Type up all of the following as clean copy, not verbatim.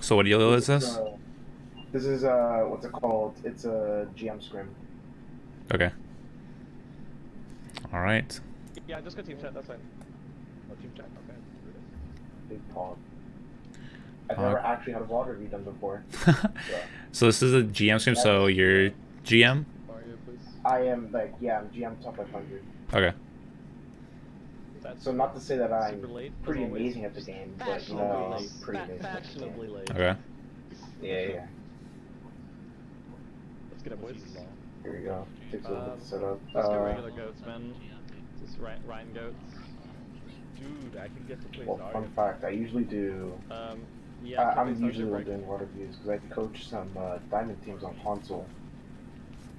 So what deal is this? This is what's it called? It's a GM scrim. Okay. All right. Yeah, just go team chat. That's fine. Oh, team chat. Okay. Big pog. I've never actually had a VOD review done before. So this is a GM scrim. So you're GM. I am I'm GM top 500. Okay. So not to say that I'm pretty amazing at the game, but you know, I'm pretty amazing at the game. Okay. Yeah. Let's get it, boys. Here we go. Takes a little bit to set up. Let's go regular goats, man. Just Ryan goats. Dude, I can get to play Well, fun fact, I usually do... Yeah, I'm usually doing VOD reviews because I coach some diamond teams on console.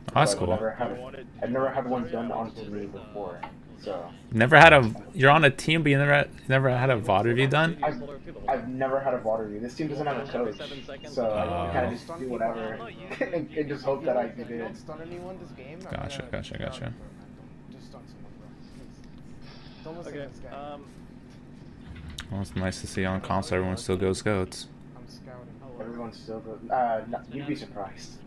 Oh, that's so cool. I've never had one done onto me before. So never had a. You're on a team, but you never had a VOD review done. I've never had a VOD review. This team doesn't have a coach, so I kind of just do whatever and just hope that I do good. Gotcha. Okay. Well, it's nice to see on console everyone still goes goats. Everyone still goes. No, you'd be surprised.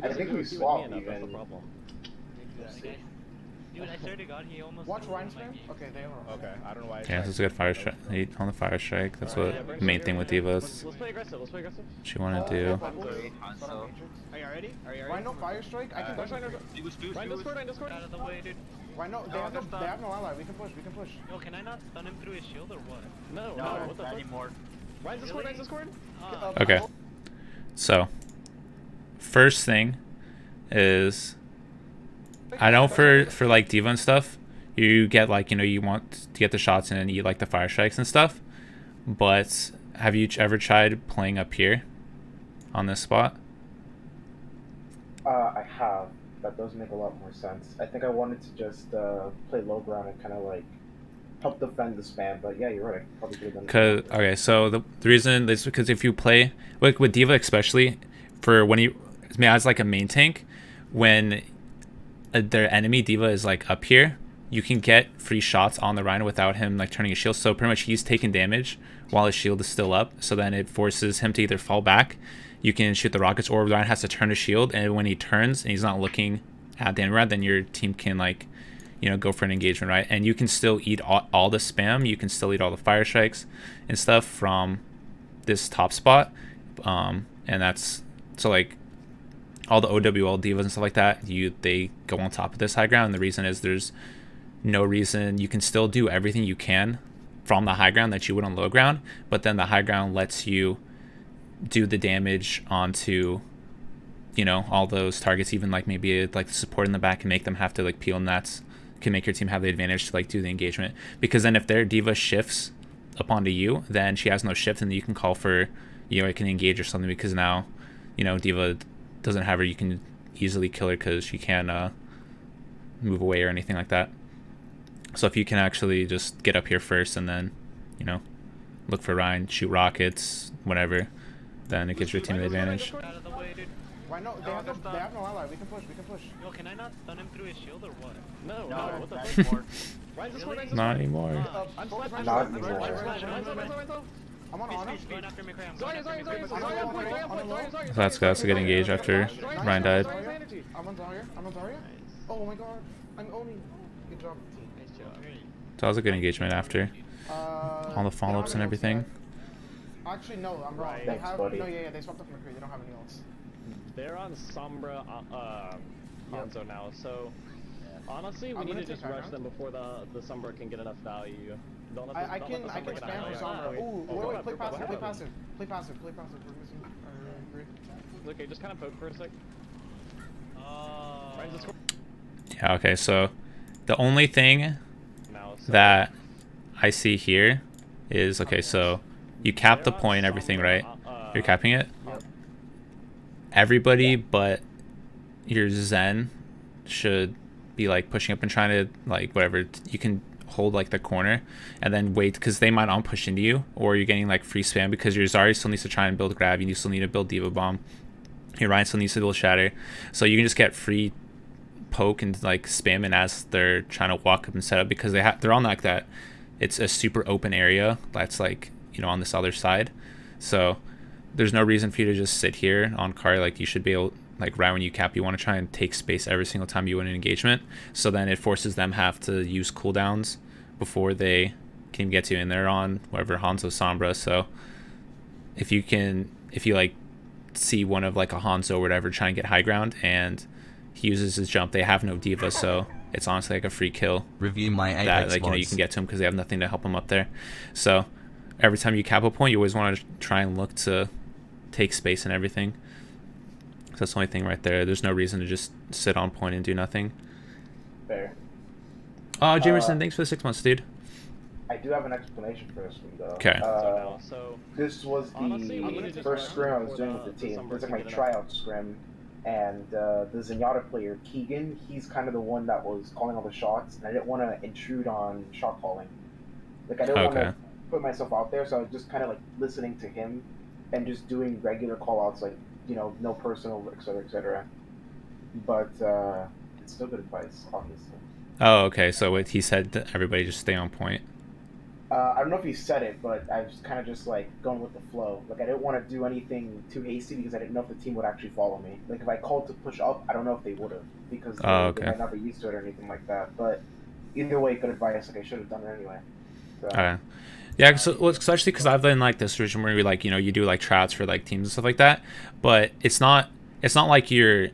I think we swapped even. Dude, I swear to God, he almost. Watch Ryan spam? Okay, they are. Okay, I don't know why. Yeah, this is a good fire strike. On the fire strike. That's what the main thing with divas. Let's play aggressive. Let's play aggressive. She want to do. Are you ready? Ryan, no fire strike. I can push. Ryan Discord. Out of the way, dude. Why no? They have no ally. We can push. Yo, can I not stun him through his shield or what? No, what the fuck? Anymore. Ryan Discord. Okay. So, first thing is, I know for like diva and stuff, you get like, you know, you want to get the shots in and you like the fire strikes and stuff, but have you ever tried playing up here on this spot? I have. That does make a lot more sense. I think I wanted to just play low ground and kind of like help defend the spam, but yeah, you're right. Probably could have done it. Okay, so the reason is because if you play like with diva, especially for when you as like a main tank, when their enemy diva is like up here, you can get free shots on the Rhino without him like turning his shield. So pretty much he's taking damage while his shield is still up. So then it forces him to either fall back. You can shoot the rockets, or Ryan has to turn his shield, and when he turns and he's not looking at the enemy round, then your team can like, you know, go for an engagement, right? And you can still eat all the spam. You can still eat all the fire strikes and stuff from this top spot. And that's so like all the OWL divas and stuff like that. They go on top of this high ground. And the reason is there's no reason. You can still do everything you can from the high ground that you would on low ground, but then the high ground lets you do the damage onto, you know, all those targets, even like maybe like the support in the back, and make them have to like peel, and that's can make your team have the advantage to like do the engagement. Because then if their diva shifts up onto you, then she has no shift, and you can call for, you know, it can engage or something, because now, you know, diva doesn't have her, you can easily kill her because she can't move away or anything like that. So if you can actually just get up here first and then, you know, look for Ryan, shoot rockets, whatever, then it gives your team the advantage. Out of the way, dude. Why no? They have no ally. We can push. Yo, can I not stun him through his shield or what? No, what the not fuck? anymore. Ryan Discord. Not anymore. Not anymore. I'm on honor. Going after me, Cram. So that's a good engage after Ryan died. I'm on Zarya. Oh my god. I'm owning. Good job. So that was a good engagement after all the follow-ups and everything. Actually, no, I'm wrong. Thanks, buddy. No, yeah, they swapped up McCree. They don't have any ults. They're on Sombra Hanzo now, so honestly, we need to just rush them before the Sombra can get enough value. I can spam for Sombra. Ooh, wait, play passive. We're missing. Okay, just kind of poke for a sec. Yeah, okay, so the only thing that I see here is, okay, so you cap the point and everything, right? You're capping it? Everybody but your Zen should be like pushing up and trying to like whatever. You can hold like the corner and then wait, because they might on push into you, or you're getting like free spam because your Zarya still needs to try and build grab. You still need to build Diva Bomb. Your Ryan still needs to build Shatter. So you can just get free poke and like spamming as they're trying to walk up and set up, because they're on like that. It's a super open area that's like, you know, on this other side. So there's no reason for you to just sit here on card. Like you should be able, like right when you cap, you want to try and take space every single time you win an engagement. So then it forces them have to use cooldowns before they can get to you, and they're on whatever Hanzo Sombra. So if you like see one of like a Hanzo or whatever try and get high ground and he uses his jump, they have no diva, so it's honestly like a free kill. Review my that Apex like, you know, you mods. can get to him because they have nothing to help him up there. So every time you cap a point, you always want to try and look to take space and everything. So that's the only thing right there. There's no reason to just sit on point and do nothing. Fair. Jamerson, thanks for the 6 months, dude. I do have an explanation for this one, though. Okay. This was honestly, we need to the just first scrim I was doing before with the the team. It was like December my can get tryout scrim, and the Zenyatta player, Keegan, he's kind of the one that was calling all the shots, and I didn't want to intrude on shot calling. Like, I didn't want to put myself out there, so I was just kind of, like, listening to him and just doing regular call-outs, like, you know, no personal, etc., etc. But it's still good advice, obviously. Oh, okay. So what he said to everybody just stay on point. I don't know if he said it, but I was kind of just like going with the flow. Like I didn't want to do anything too hasty because I didn't know if the team would actually follow me. Like if I called to push up, I don't know if they would have because they might not be used to it or anything like that. But either way, good advice. Like I should have done it anyway. So. Yeah, so, well, especially because I've done like this version where you like, you know, you do like tryouts for like teams and stuff like that, but it's not like you're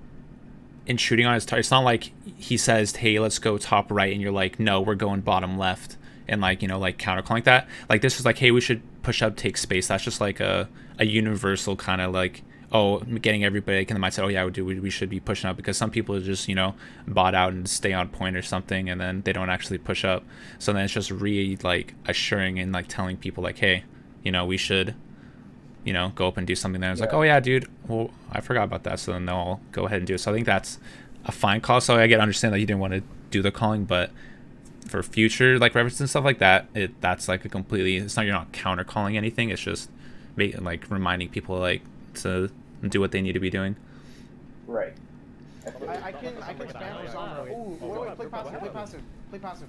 intruding on his target. It's not like he says, hey, let's go top right, and you're like, no, we're going bottom left, and like, you know, like counter calling that. Like this is like, hey, we should push up, take space. That's just like a universal kind of like, oh, getting everybody like in the mindset, oh yeah, we should be pushing up, because some people just, you know, bot out and stay on point or something, and then they don't actually push up. So then it's just like assuring and like telling people like, hey, you know, we should, you know, go up and do something there. It's like, oh yeah, dude, well, I forgot about that. So then they'll all go ahead and do it. So I think that's a fine call. So I understand that you didn't want to do the calling, but for future like references and stuff like that, that's like a completely, it's not, you're not counter calling anything. It's just like reminding people like to do what they need to be doing. Right. I can spam for Sombra. Ooh, wait, play passive. We're missing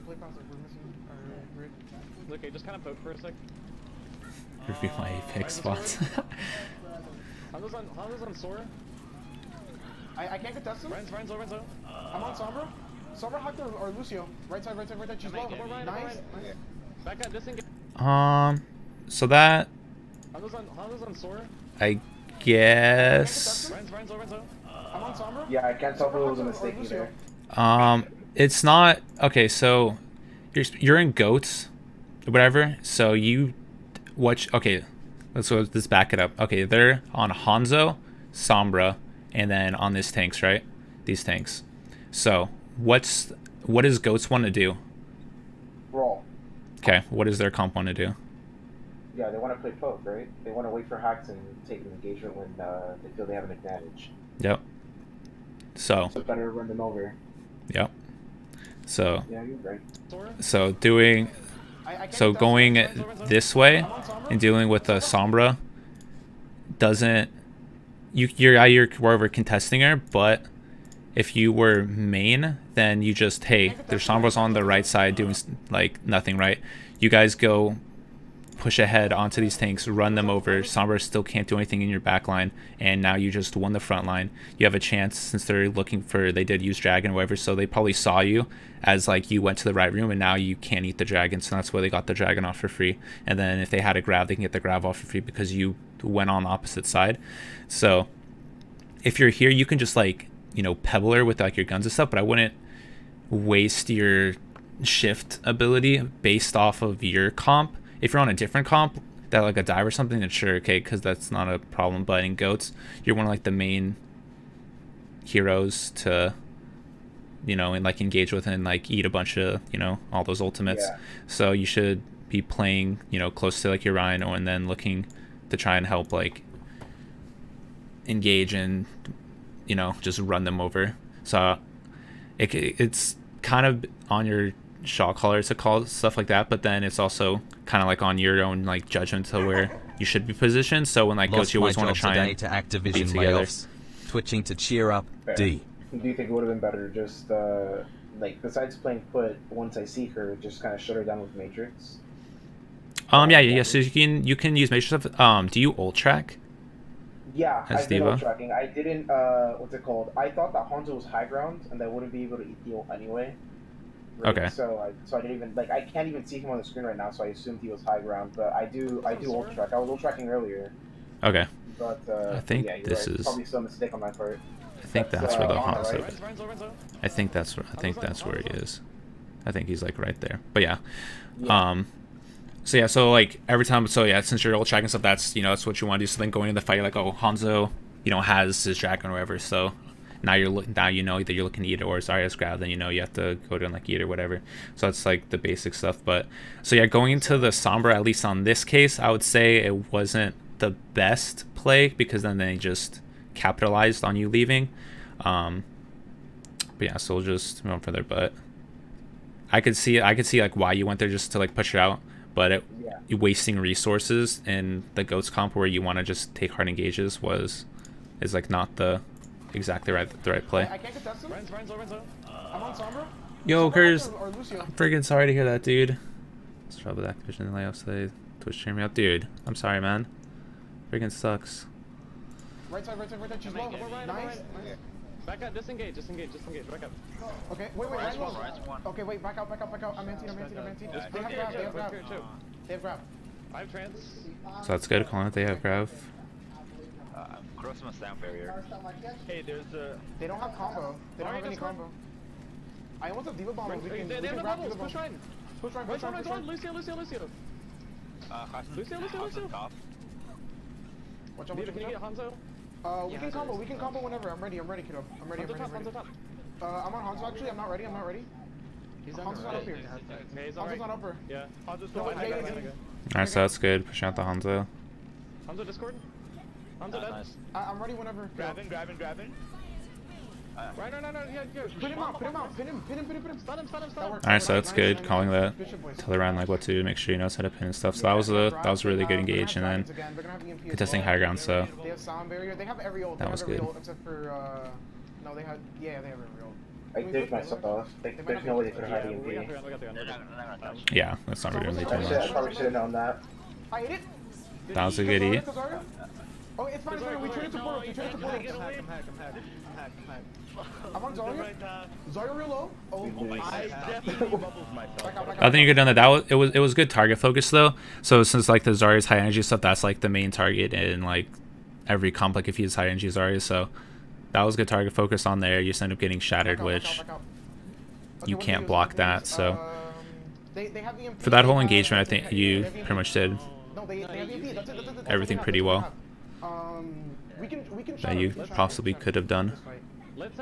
our grid. Okay, just kind of poke for a sec. Review my Apex spots. Hanzo's on Sora. I can't contest him. Renzo. I'm on Sombra. Sombra Hector or Lucio. Right side. She's low. Nice. Back at disengage. So that Hanzo's on Sora. I guess. Renzo. I'm on Sombra. Yeah, I can't tell if it was a mistake either. It's not okay. So you're in goats, whatever. So you watch. Okay, let's back it up. Okay, they're on Hanzo, Sombra, and then on these tanks, right? These tanks. So what does goats want to do? Brawl. Okay, what does their comp want to do? Yeah, they want to play poke, right? They want to wait for hacks and take an engagement when they feel they have an advantage. Yep. So better to run them over. Yep. So yeah, you're right. So going this way and dealing with a Sombra doesn't, you're wherever contesting her, but if you were main, then you just, hey, there's Sombra's on the right side doing like nothing, right? You guys go push ahead onto these tanks, run them over. Sombra still can't do anything in your back line, and now you just won the front line. You have a chance, since they're looking for, they did use dragon or whatever, so they probably saw you as like you went to the right room, and now you can't eat the dragon, so that's why they got the dragon off for free. And then if they had a grab, they can get the grab off for free because you went on the opposite side. So if you're here, you can just like, you know, pebble her with like your guns and stuff, but I wouldn't waste your shift ability based off of your comp. If you're on a different comp, that like a dive or something, then sure, okay, because that's not a problem. But in goats, you're one of like the main heroes to, you know, and like engage with and like eat a bunch of, you know, all those ultimates. Yeah. So you should be playing, you know, close to like your Rhino, and then looking to try and help like engage and, you know, just run them over. So it's kind of on your shot caller to call stuff like that, but then it's also kind of like on your own like judgment to where you should be positioned. So when like goes, you always want to try and to Activision be together. Twitching to cheer up. Fair. D. Do you think it would have been better to just like, besides playing put, once I see her, just kind of shut her down with Matrix? Yeah. So you can use Matrix stuff. Do you ult track? Yeah, as I've been ult Diva? tracking. I didn't. What's it called? I thought that Hanzo was high ground, and I wouldn't be able to eat the ult anyway. Right? Okay. So I didn't even like. I can't even see him on the screen right now, so I assumed he was high ground. But I do ult track. I was ult tracking earlier. Okay. But I think yeah, you're this right. is. Probably still a mistake on my part. I think that's where the Honda, Hanzo. right? I think that's where he is. I think he's like right there. But yeah. Yeah. So yeah, so like every time, so yeah, since you're ult tracking stuff, that's that's what you want to do. So then going into the fight, you're like, oh, Hanzo, has his dragon or whatever. So now you know that you're looking to eat it, or Zarya's grab, then you have to go to like eat or whatever. So that's like the basic stuff. But so yeah, going into the Sombra, at least on this case, I would say it wasn't the best play because then they just capitalized on you leaving. But yeah, so we'll just move on further. But I could see like why you went there just to like push it out. But you wasting resources in the goats comp where you want to just take hard engages is like not the exactly the right play. I can't contest him. I'm on Sombra. Yo, Kurs, Or Lucio. I'm freaking sorry to hear that, dude. Let's trouble with Activision layoffs today. Twitch stream me out, dude. I'm sorry, man. Freaking sucks. Right side. She's low. Nice. Back up, disengage, back up. Okay, wait, right low. Okay, wait, back out. I'm anti. They have grab. I have trans. So that's good, calling it they have grab. Cross my sound barrier. Hey, there's a... They don't have combo. They don't have any combo. I want the Diva bomb. We can They have grab bubbles, Diva push bomb. Ryan. Push Ryan. Lucio. Lucio. Watch out, Can you get Hanzo? we can combo whenever. I'm ready, kiddo. I'm ready. Hanzo top. I'm on Hanzo actually. I'm not ready. Hanzo's not up here. Hanzo's not upper. Yeah. Hanzo's No, still wait, Alright, so that's good. Pushing out the Hanzo. Hanzo Discord. Hanzo dead. I'm ready whenever. Grabbing. Right, no, yeah. Pin him. Stun him. Alright, so that's good. Calling that. Tell the round like what to do. Make sure you know how to pin and stuff. So that was a really good engage, and then contesting high ground. So they have sound barrier. They have every ult. that was good. Except for no, they have they have every ult. I did myself. There's no way they could have had We EMP. got the gun. yeah, that's not really too I much. probably should have known that. I hit it. That was a good E. Oh, it's fine. We turn it to portal. I'm hack. I'm on Zarya. Zarya real low. Oh, I definitely bubbled myself. I think you could have done that. It was good target focus though. So since like the Zarya's high energy stuff, that's like the main target in like every comp. Like if he has high energy Zarya, so that was good target focus on there. You just end up getting shattered, which you can't block that. So for that whole engagement, I think you pretty much did everything pretty well that you possibly could have done. Let's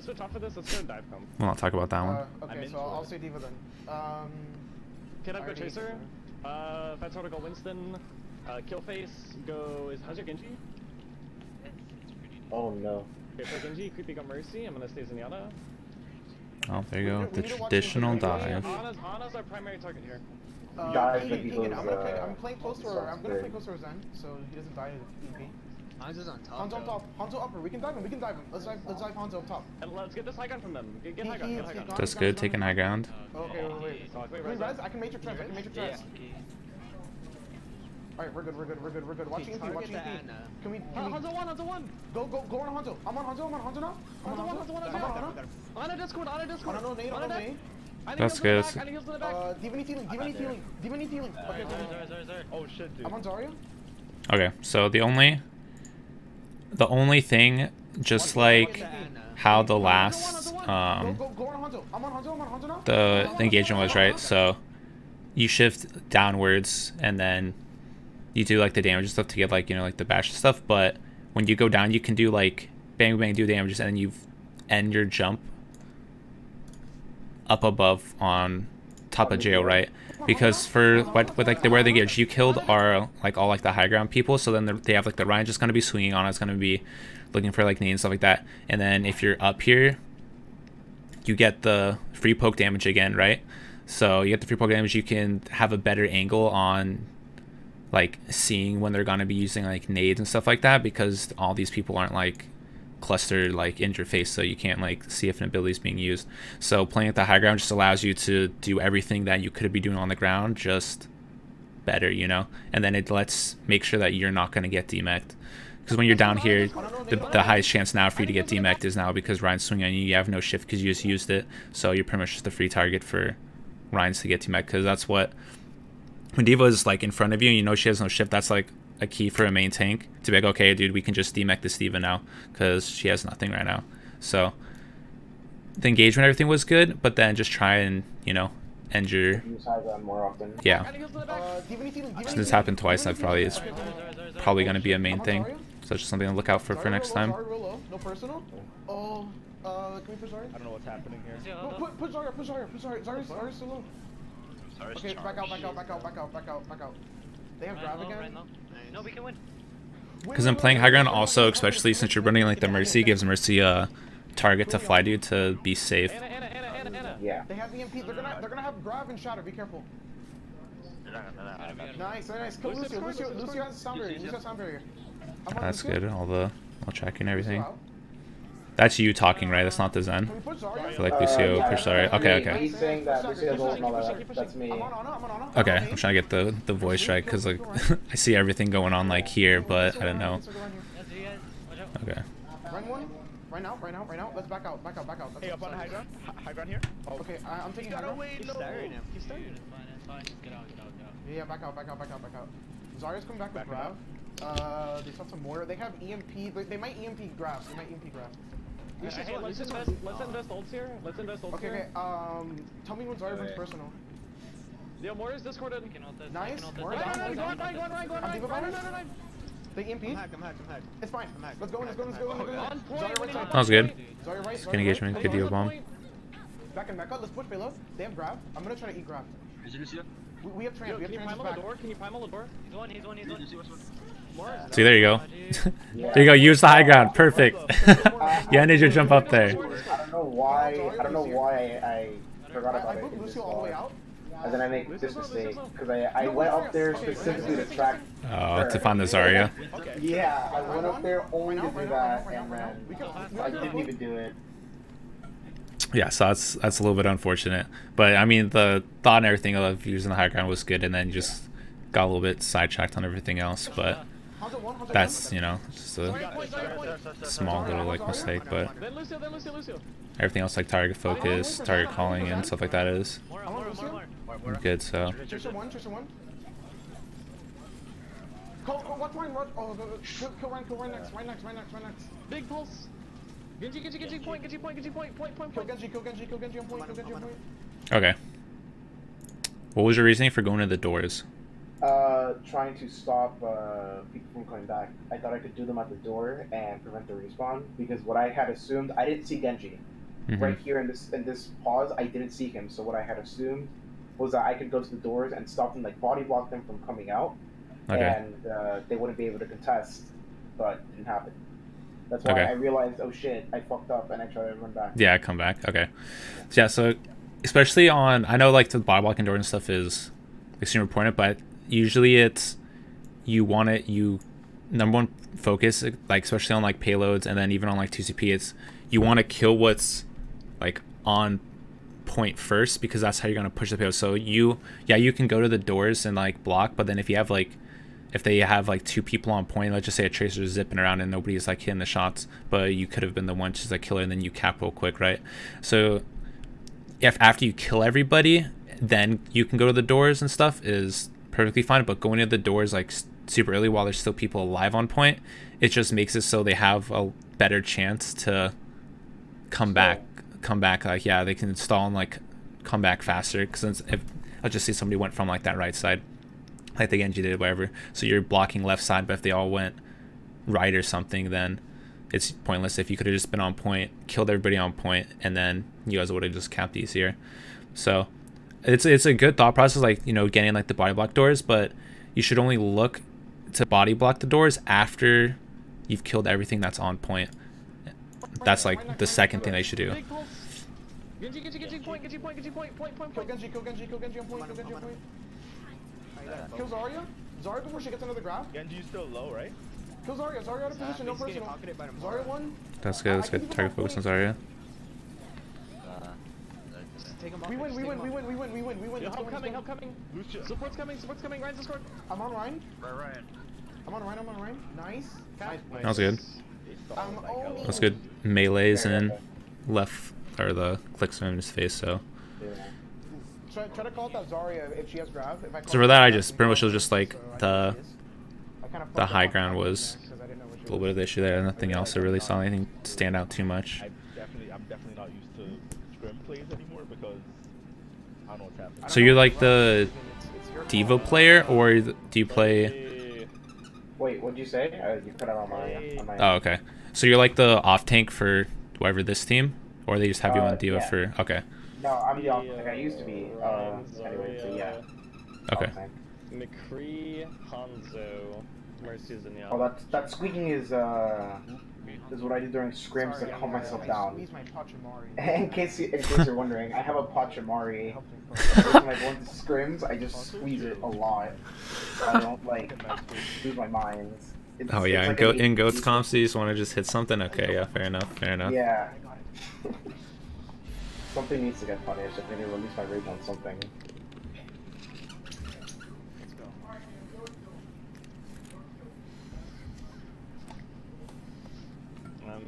switch off for this. Let's go dive comp. We'll not talk about that one. Okay, so I'll say Diva then. Can I go Chaser? Fat Sorta go Winston. Killface go... How's your Genji? Oh no. Okay, so Genji, Creepy got Mercy. I'm gonna stay Zenyatta. Oh, there you go. The traditional dive. Anna's our primary target here. I'm playing close to her. I'm gonna play close to her Zen, so he doesn't die to EP. Hanzo's on top. Hanzo on top. Hanzo upper. We can dive him. Let's dive Hanzo up top. And let's get this high ground from them. Get high ground. That's good. Taking high ground. Okay, wait. I can matrix trans. Alright, we're good. Watching EP. Can we... Hanzo one. Go on Hanzo. I'm on Hanzo now. Hanzo one. On a Discord. No nade. That's good. Diva need healing. Okay. Oh shit, dude. I'm on Zarya. Okay, so the only thing, just like how the last the engagement was, right? So you shift downwards and then you do like the damage stuff to get like like the bash stuff, but when you go down you can do like bang do damages and then you end your jump up above on top of jail, right? Because for with like the where they get you killed are like all like the high ground people, so then they have like the Ryan just gonna be swinging on, it's gonna be looking for like nades and stuff like that, and then if you're up here you get the free poke damage again, right? So you get the free poke damage, you can have a better angle on like seeing when they're gonna be using like nades and stuff like that, because all these people aren't like clustered like in your face, so you can't like see if an ability is being used. So playing at the high ground just allows you to do everything that you could be doing on the ground just better, and then it lets make sure that you're not going to get demeched. Because when you're down here, the highest chance now for you to get demeched is now because Ryan's swinging on you. You have no shift because you just used it. So you're pretty much just a free target for Ryan's to get demeched. Because that's what... When D.Va is like in front of you and you know she has no shift, that's like a key for a main tank. To be like, okay, dude, we can just demech this D.Va now. Because she has nothing right now. So the engagement, everything was good. But then just try and, you know, end your... Use high ground more often. Yeah. Since this happened twice, that probably is probably going to be a main thing. So that's just something to look out for next time. No personal. Oh, can we push Zarya? I don't know what's happening here. No, push Zarya, push Zarya, push Zarya. Zarya's still low. Okay, back out. They have grab again. No, we can win. Because I'm playing high ground also, especially since you're running like the Mercy, gives Mercy a target to fly to be safe. Anna. Yeah. They have EMP. They're gonna have grab and shatter. Be careful. Nice. Kill Lucio. Lucio has a sound barrier. Lucio has sound barrier. That's good. All tracking and everything. That's you talking, right? That's not the Zen. I feel like Lucio pushed Zarya. Okay. He's saying that Lucio's ult and all that. That's me. Okay, I'm trying to get the voice right because like I see everything going on like here, but I don't know. Okay. Run one. Right now. Let's back out. Hey, up on high ground. High ground here. Okay, I'm taking high ground. He's staring him. He's staring him. It's fine. Get out. Yeah, back out. Zarya's coming back with grab. They saw some more. They have EMP. They might EMP grab. Hey, let's invest ults here. Okay. Tell me when Zarya brings personal. Yo, Moira's discorded. Nice. Go on. They EMP. I'm hacked. It's fine. Let's go. Zarya right side. That was good. Zarya right. Good engagement. Good deal bomb. Back out. Let's push payload. They have grab. I'm gonna try to eat grab. Is it Lucio? We have trans. Can you primal the door? Can you primal the door? He's one. See, there you go. There you go. Use the high ground. Perfect. Yeah, I need you to jump up there. I don't know why I forgot about it. I moved Lucio all the way out. And then I make this mistake because I went up there specifically to track. Oh, to find the Zarya. Yeah, I went up there only to do that, and then I didn't even do it. Yeah, so that's a little bit unfortunate. But I mean, the thought and everything of using the high ground was good, and then you just got a little bit sidetracked on everything else. But that's, you know, just a small little like mistake. But everything else like target focus, target calling, and stuff like that is good. So. Tracer one. Watch mine. Kill Ryan next. Big pulse. Genji, point. Kill Genji on point. Okay. What was your reasoning for going to the doors? Trying to stop people from coming back. I thought I could do them at the door and prevent the respawn because what I had assumed, I didn't see Genji. Right here in this pause, I didn't see him. So what I had assumed was that I could go to the doors and stop them, like body block them from coming out, and they wouldn't be able to contest. But it didn't happen. That's why I realized, oh shit, I fucked up, and I tried to run back. Yeah, come back. Okay. So, yeah, so especially on, I know like the body blocking door and stuff is extremely important, but usually it's number one focus, like especially on like payloads and then even on like 2CP, it's you want to kill what's like on point first because that's how you're going to push the payload. So you can go to the doors and like block, but then if they have like two people on point, let's just say a tracer is zipping around and nobody's like hitting the shots, but you could have been the one just like killer and then you cap real quick, right? So if after you kill everybody, then you can go to the doors and stuff is perfectly fine, but going to the doors like super early while there's still people alive on point, it just makes it so they have a better chance to come back like, yeah, they can install and like come back faster because if I'll just see somebody went from like that right side like the Genji did, whatever, so you're blocking left side, but if they all went right or something, then it's pointless. If you could have just been on point, killed everybody on point, and then you guys would have just capped easier. So it's a good thought process, like, you know, getting like the body block doors, but you should only look to body block the doors after you've killed everything that's on point. That's like the second thing they should do. Genji, point. Kill Genji on point. Kill Zarya before she gets another grab. Genji's still low, right? Kill Zarya out of position, no personal. Zarya one. That's good. Target focus on Zarya. We win. Help coming. Support's coming. Ryan's escort. I'm on Ryan. Ryan. I'm on Rhine. Nice. Nice play. That was good. That's good. Melees and left or the clicks in his face. So. Yeah. Try to call out that Zarya if she has grab. If I So for that, I just pretty much was just like the high ground was a little bit of the issue there. Nothing else. I really saw anything stand out too much. I'm definitely not used to scrim plays anymore because I don't know what's happening. So you're like the Diva player, or do you play? Wait, what'd you say? You cut out on my. Oh, okay. So you're like the off tank for whoever this team, or they just have you on Diva yeah. for? Okay. No, I'm the off tank. I used to be. Anyway, so yeah. Okay. McCree, Hanzo, Mercy's in the Oh, that squeaking is what I do during scrims to calm myself down. In case you're wondering, I have a Pachamari. When I go into scrims, I just squeeze it a lot. So I don't like lose my mind. Oh yeah, like in Goats comps, you just want to just hit something. Okay, yeah, fair enough. Yeah. Something needs to get punished. I need to release my rage on something.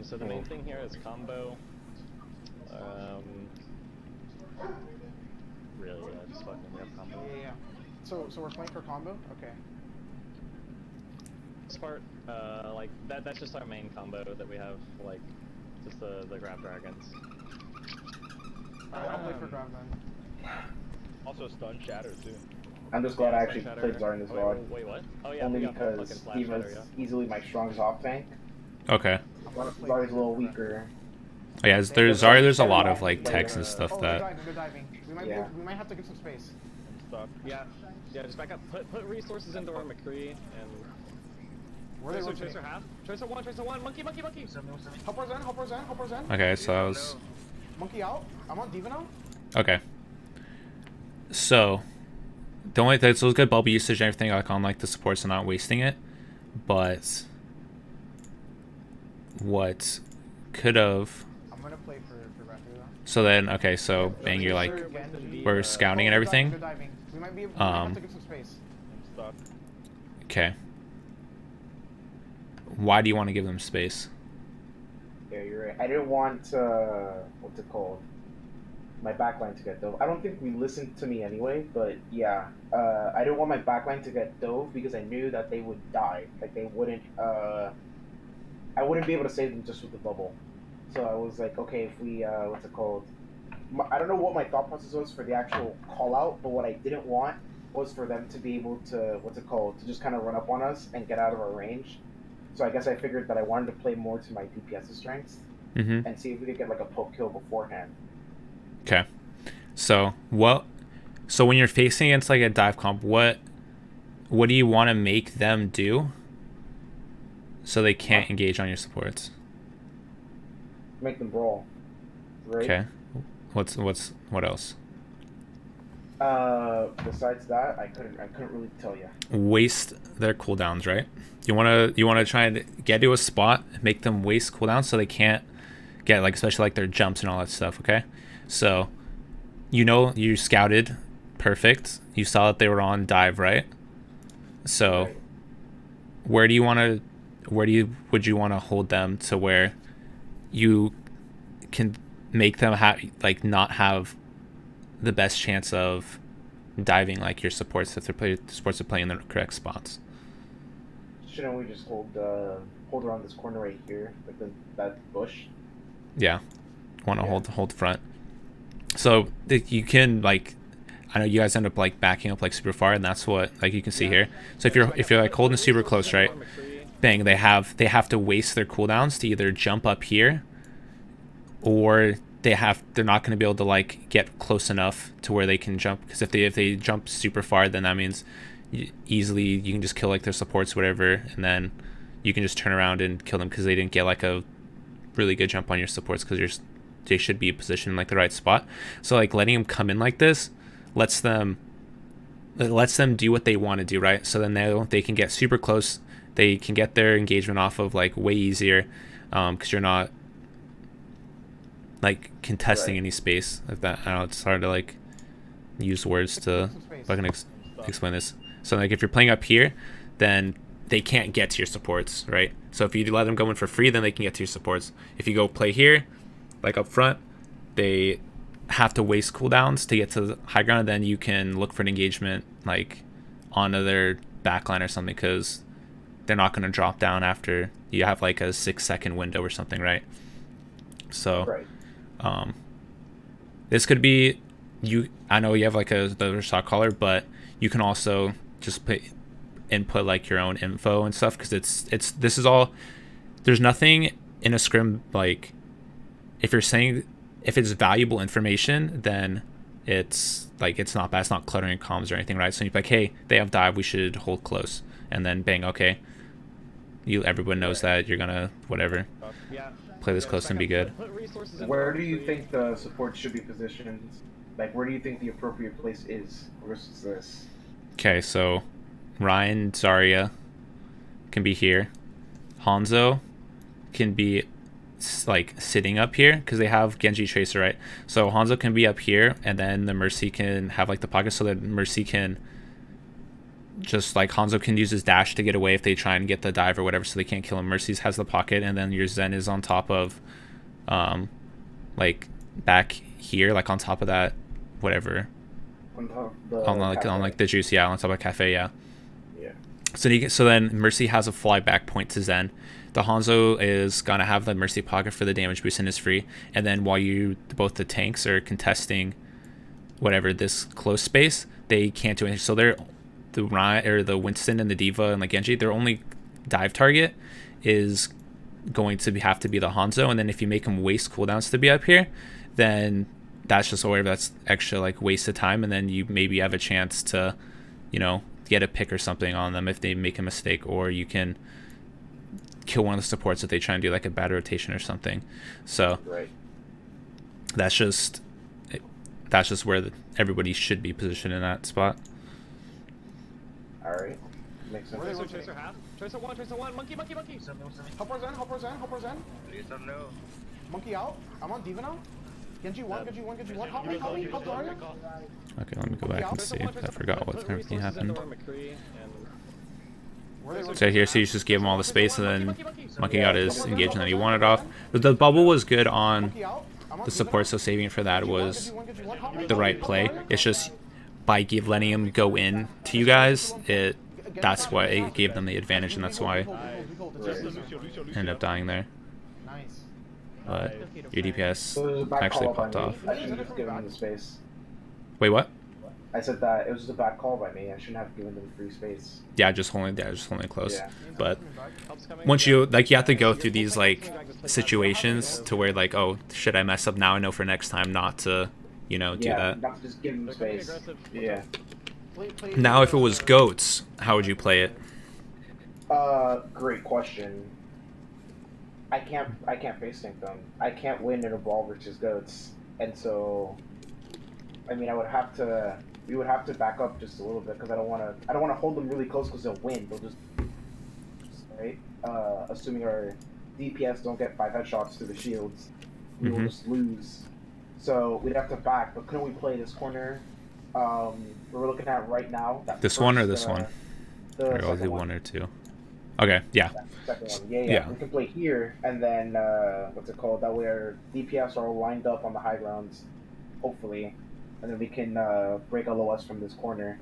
So the main thing here is combo. Really, just fucking rip combo. Yeah. So we're playing for combo? Okay. This part, like that's just our main combo that we have, like just the grab dragons. I'll play for grab then. Also stun shatter too. I'm just glad I actually played Zarya in this VOD. Wait, what? Oh yeah. Only because Diva's easily my strongest off tank. Okay. Zarya's a little weaker. Oh, yeah, there's a lot of like text and stuff that. They're diving. We might have to get some space. Stuck. Yeah, just back up. Put resources into our McCree and. Where are they Tracer half. Tracer one. Monkey. Help our Zen. Okay, so that was. Monkey out. I'm on Diva now. Okay. So, the only thing, so it was good bubble usage and everything like on like the supports and not wasting it, but what could have. I'm gonna play for Raptor though. So then, okay, so bang, you're like, we're scouting and everything. We might have to get some space. Stuck. Okay. Why do you want to give them space? Yeah, you're right. I didn't want what's it called? My backline to get dove. I don't think we listened to me anyway, but yeah, I didn't want my backline to get dove because I knew that they would die. Like they wouldn't. I wouldn't be able to save them just with the bubble. So I was like, okay, if we what's it called? I don't know what my thought process was for the actual call out, but what I didn't want was for them to be able to what's it called? To just kind of run up on us and get out of our range. So I guess I figured that I wanted to play more to my DPS's strengths and see if we could get like a poke kill beforehand. Okay. So so when you're facing against like a dive comp, what do you want to make them do so they can't engage on your supports? Make them brawl. Right? Okay. What else? Besides that, I couldn't really tell you. Waste their cooldowns, right? You wanna try and get to a spot, make them waste cooldowns so they can't get like especially like their jumps and all that stuff. Okay, so you scouted, perfect. You saw that they were on dive, right? So Right. would you want to hold them to where you can make them not have the best chance of diving like your supports if supports are playing in the correct spots? Shouldn't we just hold around this corner right here, like that bush? Yeah, want to hold front. So you can like, I know you guys end up like backing up like super far, and that's what like you can see here. So if you're like holding super close, right? Bang, they have to waste their cooldowns to either jump up here, or they're not going to be able to like get close enough to where they can jump, because if they jump super far, then that means easily you can just kill like their supports, whatever, and then you can just turn around and kill them because they didn't get like a really good jump on your supports, because they should be positioned in like the right spot. So like letting them come in like this lets them do what they want to do, right? So then they can get super close, they can get their engagement off of like way easier, because you're not like contesting any space. If that, I don't know, it's hard to like use words to fucking explain this. So like if you're playing up here, then they can't get to your supports, right? So if you let them go in for free, then they can get to your supports. If you go play here, like up front, they have to waste cooldowns to get to the high ground, and then you can look for an engagement like onto their backline or something, because they're not going to drop down after you have like a 6-second window or something, right? So Right. this could be you. I know you have like the shot caller, but you can also just input like your own info and stuff, because this is all, there's nothing in a scrim like, if you're saying if it's valuable information, then it's like, it's not bad, it's not cluttering comms or anything, right? So you're like, hey, they have dive, we should hold close, and then bang, okay, everyone knows that you're gonna whatever play this close and be good. Where do you think the support should be positioned? Like, where do you think the appropriate place is versus this? Okay, so Ryan, Zarya can be here. Hanzo can be like sitting up here because they have Genji Tracer, right? So Hanzo can be up here, and then the Mercy can have like the pocket, so that Mercy can just like, Hanzo can use his dash to get away if they try and get the dive or whatever, so they can't kill him. Mercy's has the pocket, and then your Zen is on top of like back here, like on top of that whatever, on like the juice, yeah, on top of cafe, yeah. So then Mercy has a fly back point to Zen. The Hanzo is gonna have the Mercy pocket for the damage boost and is free, and then while both the tanks are contesting whatever this close space, they can't do anything. So they're the Winston and the Diva and the Genji, their only dive target is going to have to be the Hanzo, and then if you make them waste cooldowns to be up here, then that's just whatever, that's extra like waste of time, and then you maybe have a chance to, you know, get a pick or something on them if they make a mistake, or you can kill one of the supports if they try and do like a bad rotation or something. So that's just where everybody should be positioned in that spot. Alright. Makes sense. Tracer half. Tracer one. Monkey. Help our Zen. Monkey out. I'm on Diva now. Genji one. Help me. Help Zarya. Okay, let me go back and see. I forgot what everything happened. So here, so you just gave him all the space, and then Monkey got his engagement that he wanted off. But the bubble was good on the support, so saving it for that was the right play. It's just by letting him go in to you guys, that's why it gave them the advantage, and that's why ended up dying there. But your DPS actually popped off. I shouldn't have given them the space. Wait, what? I said that it was just a bad call by me. I shouldn't have given them free space. Yeah, just holding close. Yeah. But once you have to go through these like situations to where like, oh, should I mess up now? I know for next time not to, do that. Not to just give them space. Yeah. Now, if it was goats, how would you play it? Great question. I can't face tank them. I can't win in a brawl versus goats, and so, I mean, we would have to back up just a little bit, because I don't want to hold them really close, because they'll win. They'll just right. Assuming our DPS don't get 5 headshots to the shields, we will just lose. So we'd have to back. But couldn't we play this corner? We're looking at right now. This one or this one? Or I'll do one or two. Okay, yeah. Second one. Yeah. We can play here, and then what's it called? That way our DPS are all lined up on the high grounds, hopefully, and then we can break LOS from this corner.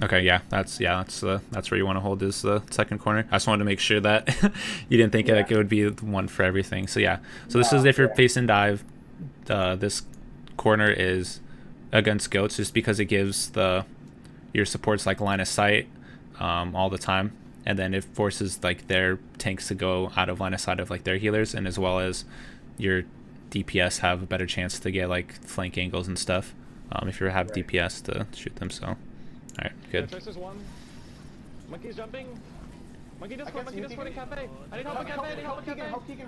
Okay, yeah, that's where you want to hold, is the second corner. I just wanted to make sure that you didn't think like it would be one for everything. So yeah, so this is if you're facing dive. This corner is against goats, just because it gives your supports like line of sight all the time, and then it forces like their tanks to go out of line of sight of like their healers, and as well as your DPS have a better chance to get like flank angles and stuff if you have DPS to shoot them. So, all right, good. Tracer's one. Monkey's jumping. Monkey discording cafe. I need help in cafe. Help Keegan.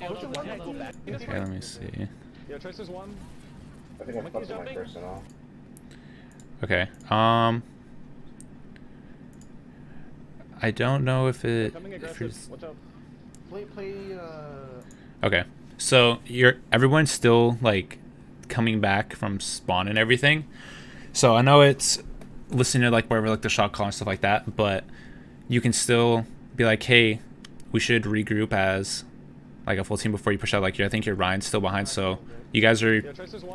Okay, let me see. Yeah, Tracer's one. I think I'm busting my personal. Okay. I don't know if it. Okay, so everyone's still like coming back from spawn and everything. So I know it's listen to like wherever like the shot call and stuff like that, but you can still be like, hey, we should regroup as like a full team before you push out. Like I think your Ryan's still behind, so you guys are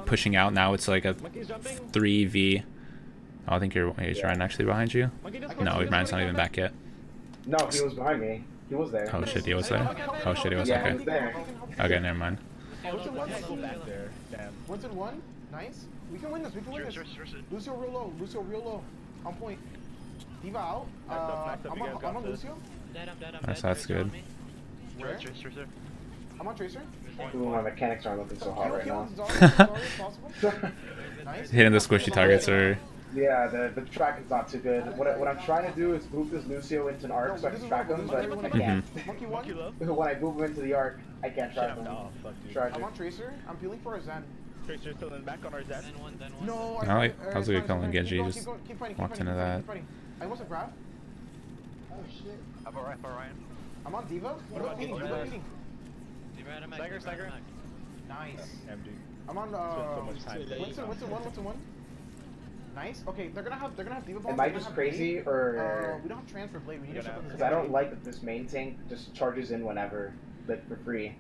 pushing out now. It's like a 3v. Oh, I think is Ryan actually behind you? No, Ryan's not even back yet. No, he was behind me. He was there. Oh shit, he was there. Oh shit, he was Yeah, he okay. was there. Okay, never mind. Go back there. Damn. 1-1. Nice. We can win this. We can win this. Lucio real low. Lucio real low. On point. Diva out. I'm on Lucio. Nice, that's good. Where? I'm on Tracer. Ooh, my mechanics aren't looking so hot right now. Nice. Hitting the squishy targets are. Yeah, the track is not too good. What I'm trying to do is move this Lucio into an arc so I can track him, but I can't. Monkey one. When I move him into the arc, I can't track him. Oh, fuck, dude. Tragic. I'm on Tracer. I'm peeling for a Zen. Tracer's still in back on our Zen. No, I like that was a good call on Genji. Keep Just going, keep fighting, walked keep into fighting, that. keep fighting. I almost a grab. Oh shit. How about Ryan? I'm on Diva. What about Diva Diva? feeding. Stagger. Nice. MD. I'm on Winston 1. Nice. Okay, they're gonna have Diva bombs. Am I just crazy, or we don't have transfer blade. We need to shut them because I don't like that this main tank just charges in whenever, but for free.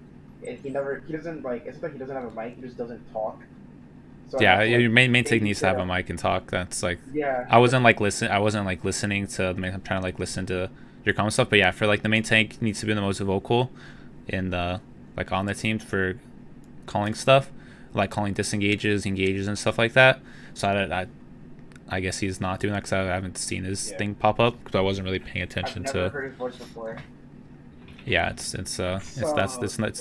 And he doesn't like. It's not like he doesn't have a mic. He just doesn't talk. So Yeah, your main tank needs to have a mic and talk. That's like. Yeah. I wasn't like listening to. I'm trying to like listen to your common stuff, but yeah, for like the main tank needs to be the most vocal, in the like on the team for calling stuff, like calling disengages, engages, and stuff like that. So I guess he's not doing that because I haven't seen his thing pop up because I wasn't really paying attention I've never to. heard his voice before. Yeah, it's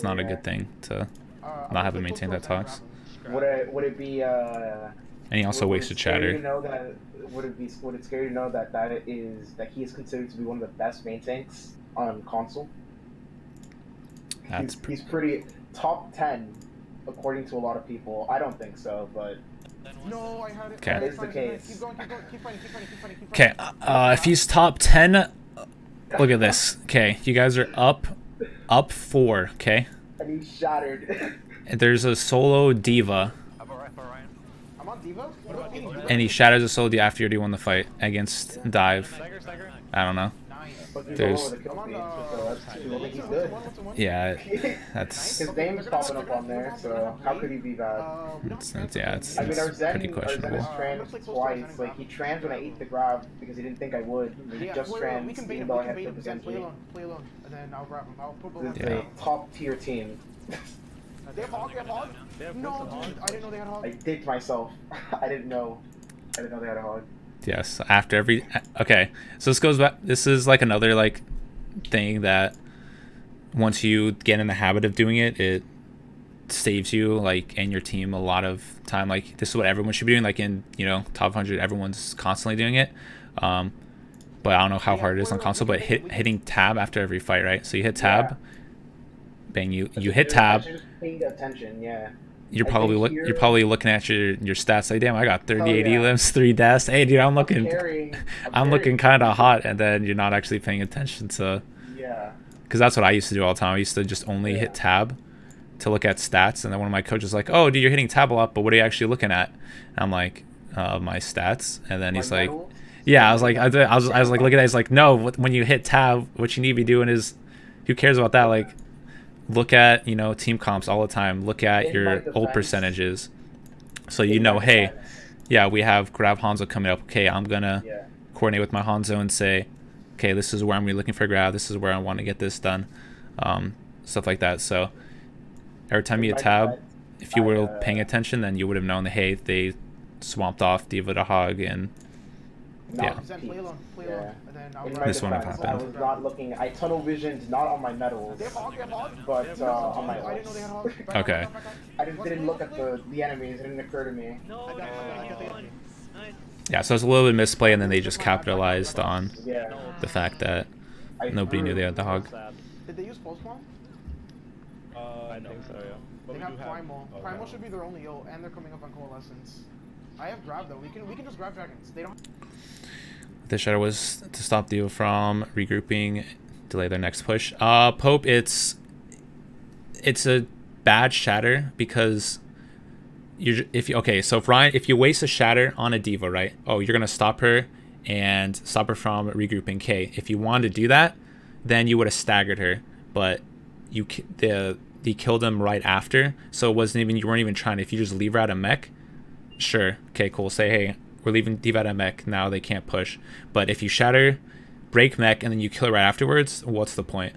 not a good thing to not have a main tank that talks. Would it be? And he also wasted chatter. Would it scare you to know that he is considered to be one of the best main tanks on console? He's pretty top 10 according to a lot of people. I don't think so, but. No, I had it. Okay. That is the case. Keep going. Keep fighting. Okay, if he's top 10, look at this. Okay, you guys are up 4. Okay. And he's shattered. There's a solo Diva. How about Ryan? I'm on Diva. And he shatters a solo Diva after you already won the fight against Dive. Stagger. I don't know. There's- He's good. Yeah, that's His name's popping up on there, so how could he be bad? it's I mean, our Zen pretty questionable. trans twice. Like, he trans when I ate the grab because he didn't think I would. He just trans even though I had to present Play alone, and then I'll grab him. I'll put This is Yeah. a top tier team. They have hog. No, dude, I didn't know they had hog. I dicked myself. I didn't know they had a hog. Yes, after every. Okay, so this goes back. This is like another like thing that once you get in the habit of doing it, it saves you like and your team a lot of time. Like this is what everyone should be doing. Like in top 100, everyone's constantly doing it. But I don't know how hard it is on console. But hitting tab after every fight, right? So you hit tab, bang. You hit tab. I just paid attention, yeah. You're probably looking at your stats like, damn, I got 38 elims, 3 deaths. Hey, dude, I'm looking kind of hot, and then you're not actually paying attention to. Yeah. Because that's what I used to do all the time. I used to just only hit tab to look at stats, and then one of my coaches was like, "Oh, dude, you're hitting tab a lot, but what are you actually looking at?" And I'm like, "My stats." And then he's like, "Yeah." I was like, I was like, look at that. He's like, "No, when you hit tab, what you need to be doing is, who cares about that? Like, look at team comps all the time. Look at your ult percentages, so hey, yeah, we have grab Hanzo coming up. Okay, I'm gonna coordinate with my Hanzo and say, okay, this is where I'm looking for grab. This is where I want to get this done, stuff like that. So every time you hit tab, if you were paying attention, then you would have known that hey, they swamped off Diva to hog and yeah. This wouldn't have happened. I was not looking. I tunnel visioned not on my medals, but on my ults. Okay. I just didn't look at the enemies. It didn't occur to me. Yeah, so it's a little bit misplay, and then they just capitalized on the fact that nobody knew they had the hog. Did they use pulse bomb? I think so, yeah. They have Primal. Primal should be their only ult, and they're coming up on Coalescence. I have grab though. We can just grab dragons. They don't. The shadow was to stop Dio from regrouping, delay their next push. Pope, it's a bad shatter because okay, so if you waste a shatter on a diva, right? Oh, you're gonna stop her and stop her from regrouping K. If you wanted to do that, then you would have staggered her, but you killed him right after, so it wasn't even, you weren't even trying. If you just leave her at a mech, sure, okay, cool. Say, hey, we're leaving diva at a mech. Now they can't push. But if you shatter, break mech, and then you kill her right afterwards, what's the point?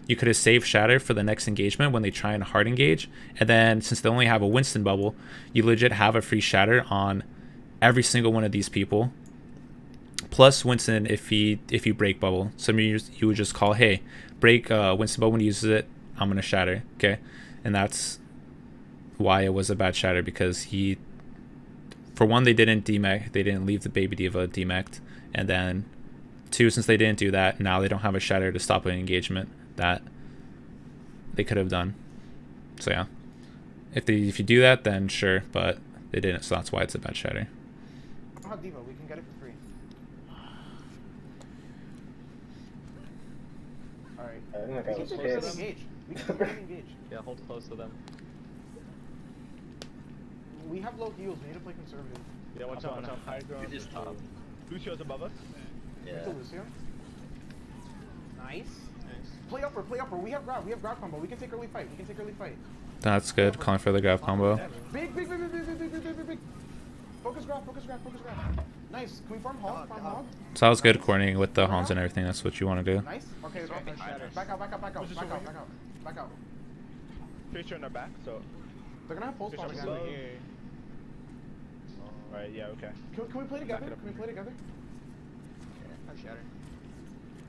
You could have saved shatter for the next engagement when they try and hard engage, and then since they only have a Winston bubble, you legit have a free shatter on every single one of these people, plus Winston if you break bubble. So you would just call, hey, break Winston bubble when he uses it, I'm gonna shatter, okay? And that's why it was a bad shatter, because for one, they didn't demech, they didn't leave the baby diva demeched, and then two, since they didn't do that, now they don't have a shatter to stop an engagement that they could have done. So yeah, if you do that, then sure, but they didn't, so that's why it's a bad shatter. I'll have diva, we can get it for free. Alright. We can still engage. We can still engage. Yeah, hold close to them. We have low heals, we need to play conservative. Yeah, watch out, watch out. High ground. Just top. Lucio's above us. Yeah. Lucio. Nice. Play upper, play upper. We have grab combo. We can take early fight. That's good, calling for the grab combo. Big. Focus grab. Nice. Can we farm hog? So that was good coordinating with the Hans and everything. That's what you want to do. Nice. Okay. Back out. Tracer in our back, so. They're gonna have pulse bomb again. Alright, yeah, okay. Can we play together? I'm shattering.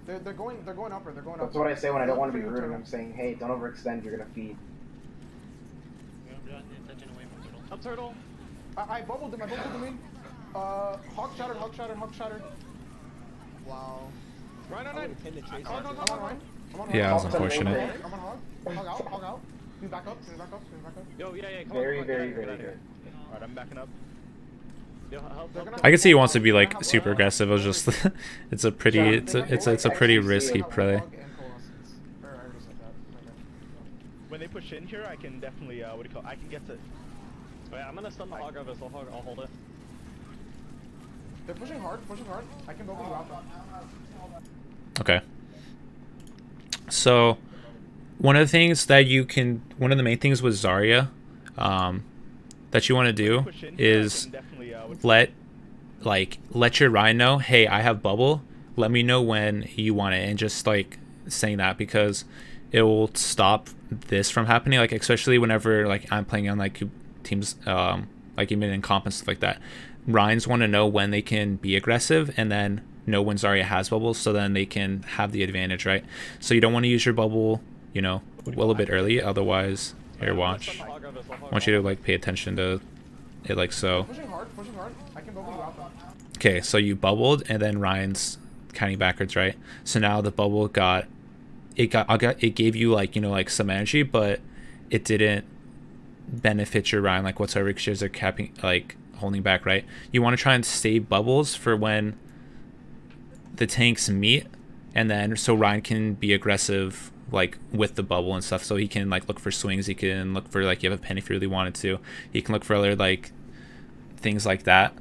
They're going upper. That's what I say when I don't want to be rude, and I'm saying, hey, don't overextend, you're gonna feed. Up turtle. I bubbled him in. Hog shattered. Wow. Ryan. I'm on Yeah, that was unfortunate. I'm on hog out. Can we back up? Yo, yeah, come Very on. good. Alright, I'm backing up. Yo, help. I can see he wants to be like super aggressive. It was just it's a pretty risky play. When they push in here, I can definitely I can get to. Wait, I'm gonna stun the hog of this. I'll hold it. They're pushing hard. I can go you out. Okay. So one of the main things with Zarya that you want to do is let your Ryan know, hey, I have bubble, let me know when you want it, and just like saying that, because it will stop this from happening, like especially whenever like I'm playing on like teams like even in comp and stuff like that. Ryans want to know when they can be aggressive and then know when Zarya has bubbles, so then they can have the advantage, right? So you don't want to use your bubble, you know, a little bit early, otherwise, here, watch. I want you to like pay attention to it, like so. Pushing hard. I can bubble you out. Okay, so you bubbled and then Ryan's counting backwards, right? So now the bubble it gave you like, you know, like some energy, but it didn't benefit your Ryan like whatsoever, because they're capping, like holding back, right? You want to try and save bubbles for when the tanks meet, and then so Ryan can be aggressive like with the bubble and stuff, so he can like look for swings, he can look for like, you have a pen if you really wanted to, he can look for other like things like that.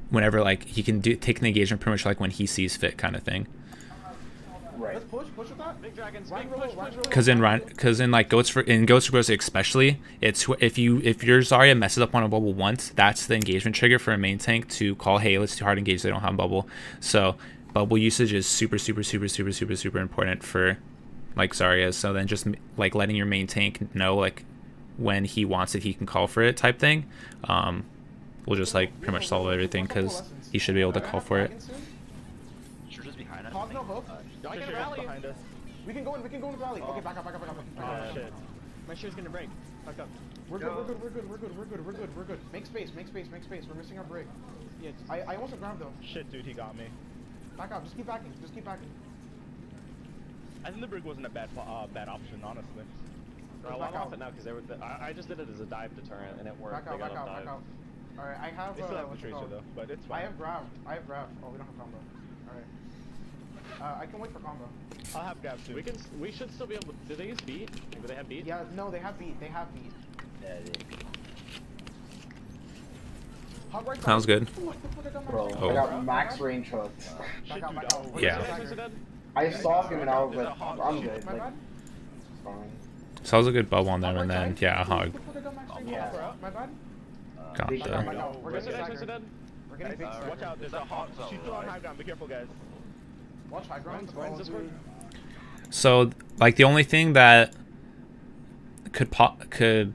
Whenever like he can take the engagement pretty much like when he sees fit, kind of thing. Right. Let's push with that. Big dragons, Push. Because in like Ghost for Ghost especially, it's if your Zarya messes up on a bubble once, that's the engagement trigger for a main tank to call, hey, let's do hard engage, they don't have bubble. So bubble usage is super important for like Zarya. So then just like letting your main tank know like when he wants it, he can call for it type thing, will just like pretty much solve everything, because he should be able to call for it. Hog no hook. I get a rally. We can go in the valley. Okay, back up. Shit. My shoe's gonna break. Back up. We're good. Make space. We're missing our break. Yeah. I almost have grabbed though. Shit, dude, he got me. Back up. Just keep backing. I think the brig wasn't a bad option, honestly. I'm off it now because I just did it as a dive deterrent and it worked. Back out. Alright, I have They still have the tracer though, but it's fine. I have grab. Oh, we don't have combo. Alright. I can wait for combo. I'll have grab too. We should still be able to, do they use beat? Do they have beat? Yeah, no, they have beat. Sounds good. Bro, Oh. I got max range hooked. Yeah. I saw him and I was like, I'm good. Like, fine. So that was a good bubble on them, and then yeah, a hog. Yeah. Got Big the. time. We're getting big. We're getting big. Watch out, there's a hawk. She's still on high ground. Be careful, guys. Watch high ground. So like the only thing that could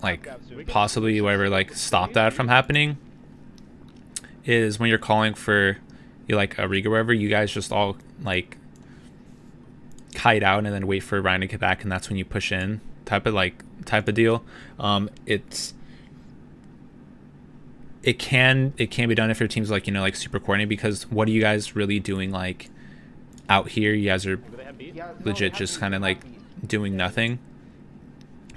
like possibly whatever like stop that from happening is when you're calling for like a rig or whatever, you guys just all like kite out and then wait for Ryan to get back, and that's when you push in type of deal. It can be done if your team's like, you know, like super coordinated, because what are you guys really doing like out here? You guys are legit just kind of like doing nothing,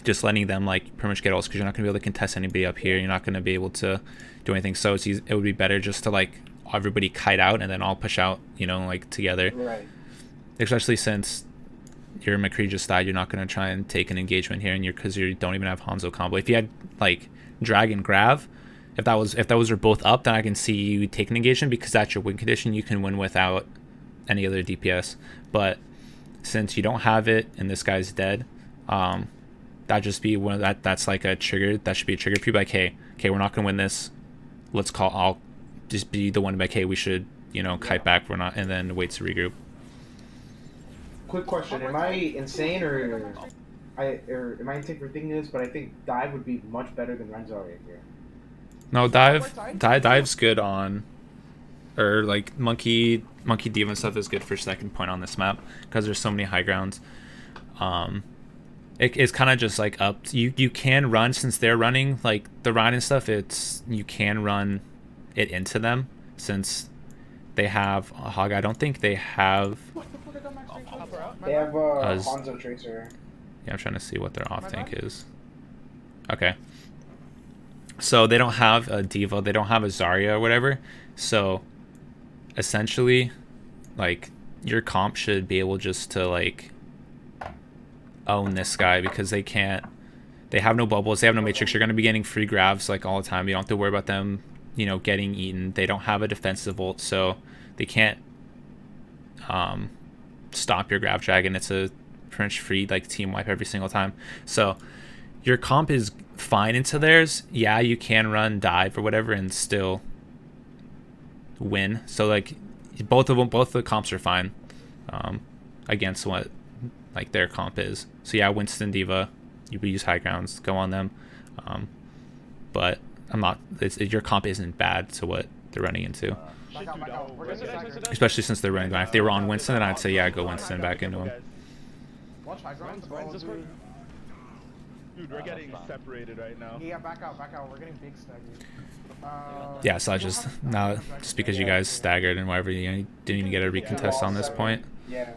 just letting them like pretty much get ults, because you're not gonna be able to contest anybody up here. You're not gonna be able to do anything. So it's easy, it would be better just to like everybody kite out and then all push out, you know, like together. Right. Especially since your McCree just died, you're not gonna try and take an engagement here, and because you don't even have Hanzo combo. If you had like Dragon Grav, if those were both up, then I can see you take an engagement, because that's your win condition. You can win without any other DPS. But since you don't have it and this guy's dead, that just be one of that's like a trigger. That should be a trigger for you. Like, hey, we're not gonna win this. I'll just be the one to be like, hey, we should, you know, kite back. We're not, and then wait to regroup. Quick question: am I insane or am I insane for thinking this? But I think dive would be much better than Renzo here. No, dive's good on, or like monkey diva and stuff is good for second point on this map, because there's so many high grounds. It's kind of just like up. You can run, since they're running like the Rhine and stuff. You can run it into them since they have a hog. I don't think they have. They have Hanzo Tracer. Yeah, I'm trying to see what their off tank is. Okay. So they don't have a Diva, they don't have a Zarya or whatever. So essentially, like, your comp should be able just to like own this guy, because they have no bubbles, they have no matrix. You're going to be getting free grabs like all the time. You don't have to worry about them, you know, getting eaten. They don't have a defensive ult, so they can't stop your grab dragon. It's a pretty much free like team wipe every single time. So your comp is fine into theirs. Yeah, you can run dive or whatever and still win. So like both the comps are fine against what like their comp is. So yeah, Winston Diva, you would use high grounds, go on them. But your comp isn't bad to what they're running into. Especially since they're running down. If they were on Winston, then I'd say yeah, go Winston back into him. Dude, we're getting separated right now. Yeah, back out. We're getting big staggered. Yeah, so I just because you guys staggered and whatever, you didn't even get a recontest on this point. Yeah.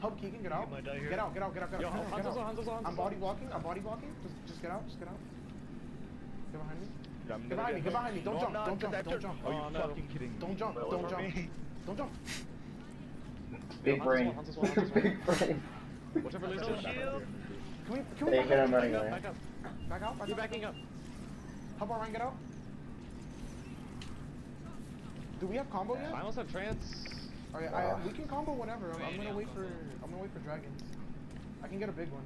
Help Keegan, get out. Get out. Hanzo's on. I'm body blocking. Just get out. Get behind me. Get behind me. Don't jump. Are you fucking kidding me? Don't jump. Big brain. Big brain. Whichever Lucio shield. Can we They hit him running away. back out? You're backing up. How about Ryan get out? Do we have combo yet? I almost have trance. Okay, we can combo whenever. I'm gonna wait for dragons. I can get a big one.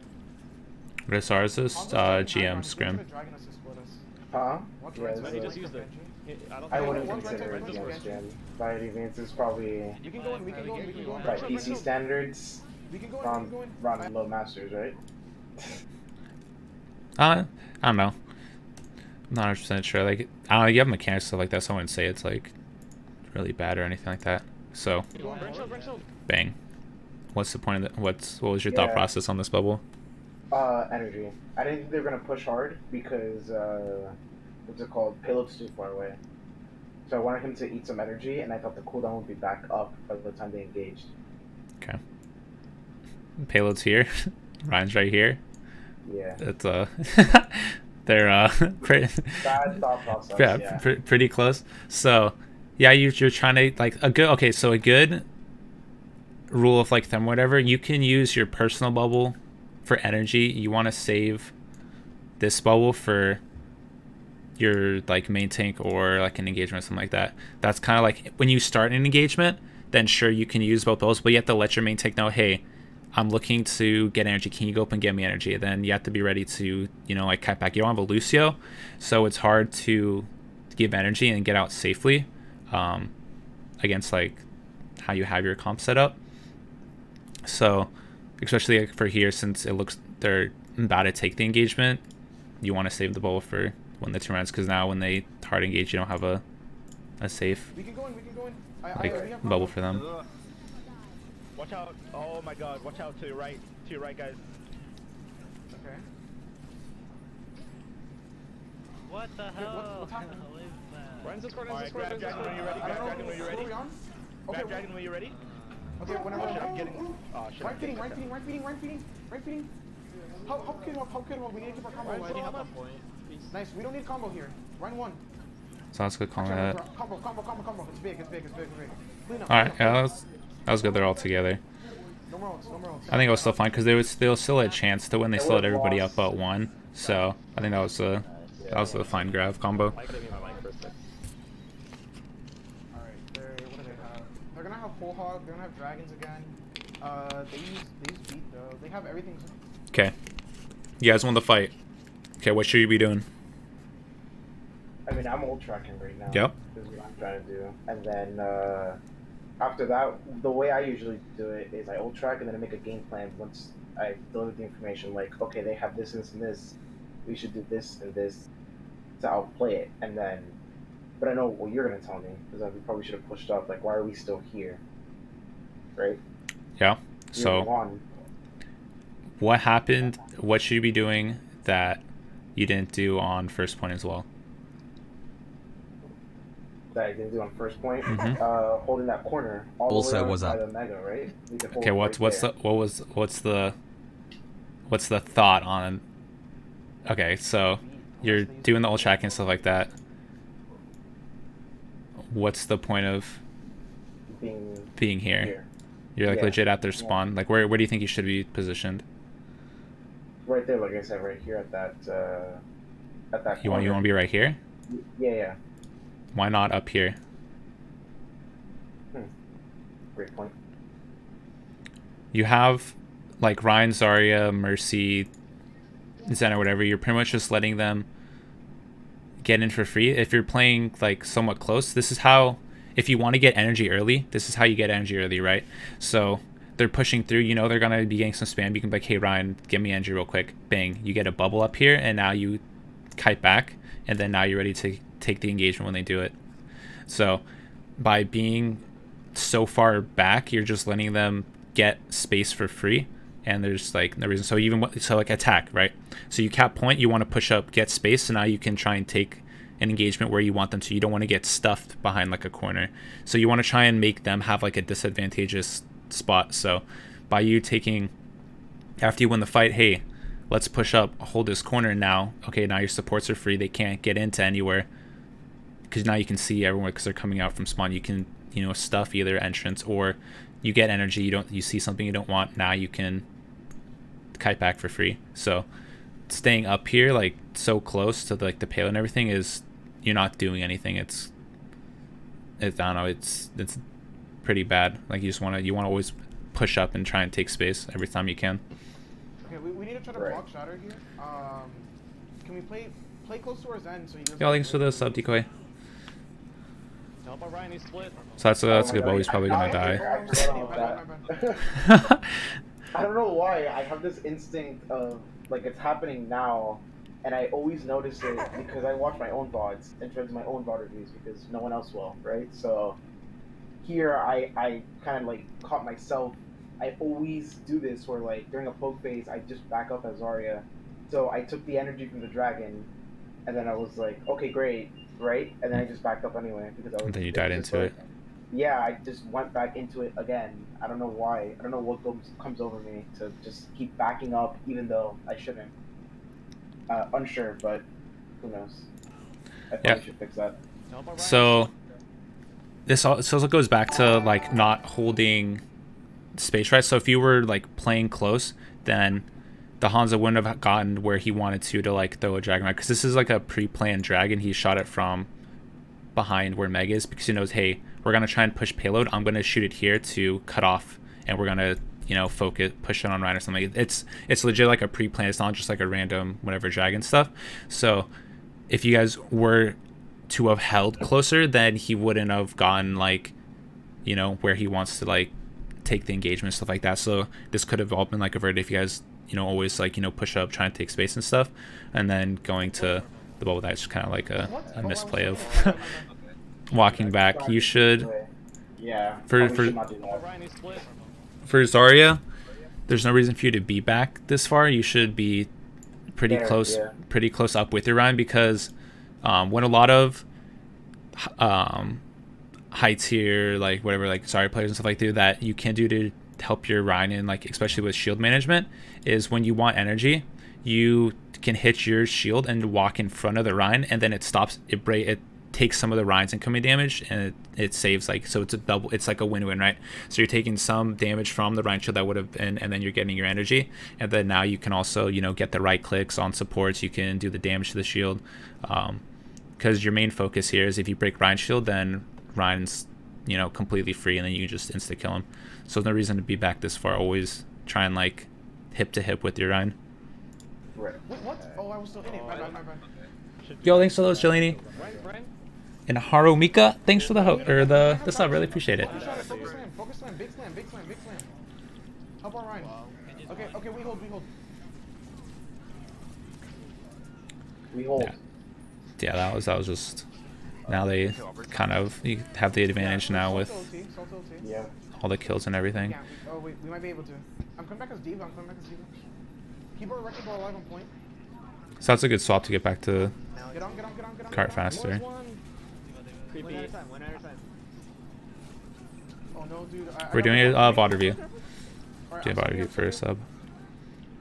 What is ours? This GM scrim. Huh? Yeah, he just used it. I wouldn't consider it GM scrim. By advance, it's probably You can go in. We can go in. by PC standards. We can go in. Run low masters, right? I don't know. I'm not 100% sure. Like, I don't know, you have mechanics stuff like that, so I wouldn't say it's like really bad or anything like that. So bang. What's the point of that? What was your thought process on this bubble? Energy. I didn't think they were gonna push hard because what's it called? Payload's too far away. So I wanted him to eat some energy, and I thought the cooldown would be back up by the time they engaged. Okay. Payload's here. Ryan's right here. Yeah. It's they're pretty Bad thought process. yeah. Pretty close. So yeah, you're trying to like a good rule of like thumb, whatever. You can use your personal bubble for energy. You want to save this bubble for your like main tank or like an engagement or something like that. That's kind of like when you start an engagement, then sure you can use both those, but you have to let your main tank know, hey, I'm looking to get energy. Can you go up and get me energy? Then you have to be ready to, you know, like cut back. You don't have a Lucio, so it's hard to give energy and get out safely against like how you have your comp set up. So especially like for here, since it looks they're about to take the engagement, you want to save the bubble for when the 2 rounds, because now when they hard engage, you don't have a safe We can go in. like bubble for them. Watch out! Oh my God! Watch out to your right, guys. Okay. What the hell? What's happening? How is that? Ryan's Discord, Alright, grab Dragon when you're ready. Grab Dragon when you're ready. Grab Dragon when you're ready. Okay, whenever I'm getting. Oh shit! Right feeding. Help kid up. We need to keep our combo. Ryan's still on that point. Nice. We don't need combo here. Ryan 1. So that's good calling that. Combo. It's big. Clean up. Alright, yeah, that was good. They're all together. No more ults. I think it was still fine because there was still a chance to win. They still had everybody up but one. So I think that was a fine grab combo. I could have my mic for a sec. Alright, what do they have? They're gonna have full hog. They're gonna have dragons again. They use beat though. They have everything. Okay, you guys won the fight. Okay, what should you be doing? I mean, I'm ult tracking right now. Yep. This is what I'm trying to do. And then after that, the way I usually do it is I ult track and then I make a game plan once I deliver the information. Like, okay, they have this and this. We should do this and this. So I'll play it, and then. But I know what you're gonna tell me because we probably should have pushed up. Like, why are we still here? Right. Yeah. So. What happened? What should you be doing that you didn't do on first point as well? That I didn't do on first point. Mm-hmm. Holding that corner all Also the way was up up. by the mega, right? We could hold Okay, it what's right what's the thought on? Okay, so you're doing the ult track and stuff like that. What's the point of there? being here? You're like legit at their spawn. Like where do you think you should be positioned? Right there, like I said, right here at that You want to be right here? Yeah. Why not up here? Great point. You have like Ryan, Zarya, Mercy, Zen or whatever. You're pretty much just letting them get in for free. If you're playing like somewhat close, this is how, if you want to get energy early, this is how you get energy early, right? So they're pushing through, you know they're going to be getting some spam. You can be like, hey Ryan, give me energy real quick. Bang, you get a bubble up here, and now you kite back, and then now you're ready to take the engagement when they do it. So by being so far back, you're just letting them get space for free, and there's like no reason. So like attack, right? So you cap point, you want to push up, get space, so now you can try and take an engagement where you want them to. You don't want to get stuffed behind like a corner. So you want to try and make them have like a disadvantageous spot. So by you taking, after you win the fight, hey, let's push up, hold this corner now. Okay, now your supports are free. They can't get into anywhere because now you can see everyone because they're coming out from spawn. You can, you know, stuff either entrance, or you get energy. You see something you don't want. Now you can kite back for free. So staying up here like so close to like the payload and everything is, you're not doing anything. It's I don't know. It's pretty bad. Like you want to always push up and try and take space every time you can. Okay, we need to try to block Shatter here. Can we play close to our Zen so he doesn't... Yeah, thanks for the sub, Decoy. No, but Ryan, he's split. So that's a good ball. He's probably gonna die. I don't know why. I have this instinct of like it's happening now, and I always notice it because I watch my own VODs in terms of my own VOD reviews because no one else will, right? So here I kind of like caught myself. I always do this where like during a poke phase I just back up as Zarya. So I took the energy from the dragon, and then I was like, okay, great, right? And then I just backed up anyway because I was. And then you died into it. Yeah, I just went back into it again. I don't know why. I don't know what comes over me to just keep backing up even though I shouldn't. Unsure, but who knows? I probably should fix that. So this also goes back to like not holding space, right? So if you were like playing close, then the Hanzo wouldn't have gotten where he wanted to like throw a dragon because this is like a pre-planned dragon. He shot it from behind where Meg is because he knows, hey, we're gonna try and push payload. I'm gonna shoot it here to cut off, and we're gonna, you know, focus, push it on Ryan or something. It's legit like a pre-planned. It's not just like a random whatever dragon stuff. So if you guys were to have held closer, then he wouldn't have gotten like, you know, where he wants to like take the engagement, stuff like that. So this could have all been like averted if you guys, you know, always like, you know, push up, trying to take space and stuff, and then going to the bubble. That's kind of like a misplay of walking back. You should, yeah, for Zarya, there's no reason for you to be back this far. You should be pretty close up with your Ryan, because when a lot of high tier, like whatever, like Zarya players and stuff like that you can do to help your Ryan in, like especially with shield management, is when you want energy, you can hit your shield and walk in front of the Ryan, and then it stops, it takes some of the Ryan's incoming damage, and it saves, like, so it's a double, it's like a win-win, right? So you're taking some damage from the Ryan shield that would have been, and then you're getting your energy, and then now you can also, you know, get the right clicks on supports. You can do the damage to the shield, because your main focus here is if you break Ryan's shield, then Ryan's, you know, completely free, and then you can just insta kill him. So there's no reason to be back this far. Always try and like hip to hip with your Ryan. Right. What? Oh, I was still in it. My bad. Yo, thanks for those, Jelini. And Harumika, thanks for the sub. Really appreciate it. Focus slam, big slam. Help our Ryan. Okay, we hold. Yeah, that was just. Now they kind of have the advantage now with all the kills and everything. Yeah, oh wait, we might be able to. I'm coming back as D.Va. Keep our wrecking ball alive on point. So that's a good swap to get back to Get on. cart faster. Creepy. One at a time. Oh no, dude. We're doing a VOD review. Right, Do a VOD review for a sub.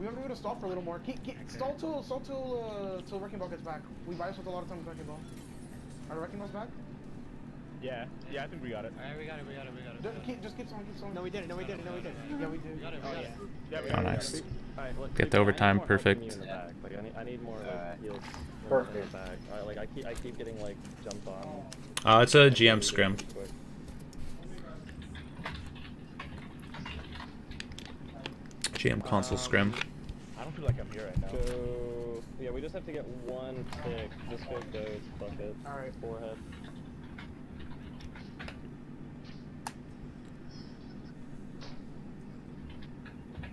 We might be able to stall for a little more. Stall till wrecking ball gets back. We buy us with a lot of time with wrecking ball. Are the wrecking balls back? Yeah, I think we got it. Alright, we got it. Just keep stalling. No, we didn't. Yeah, we did. Oh, nice. Alright, look, Get the overtime, perfect. Like, I need more like heals. Perfect. Back. Like I keep getting like jumped on. It's a GM scrim. GM console scrim. I don't feel like I'm here right now. So yeah, we just have to get one tick. Just go ghost bucket. Alright. Forehead.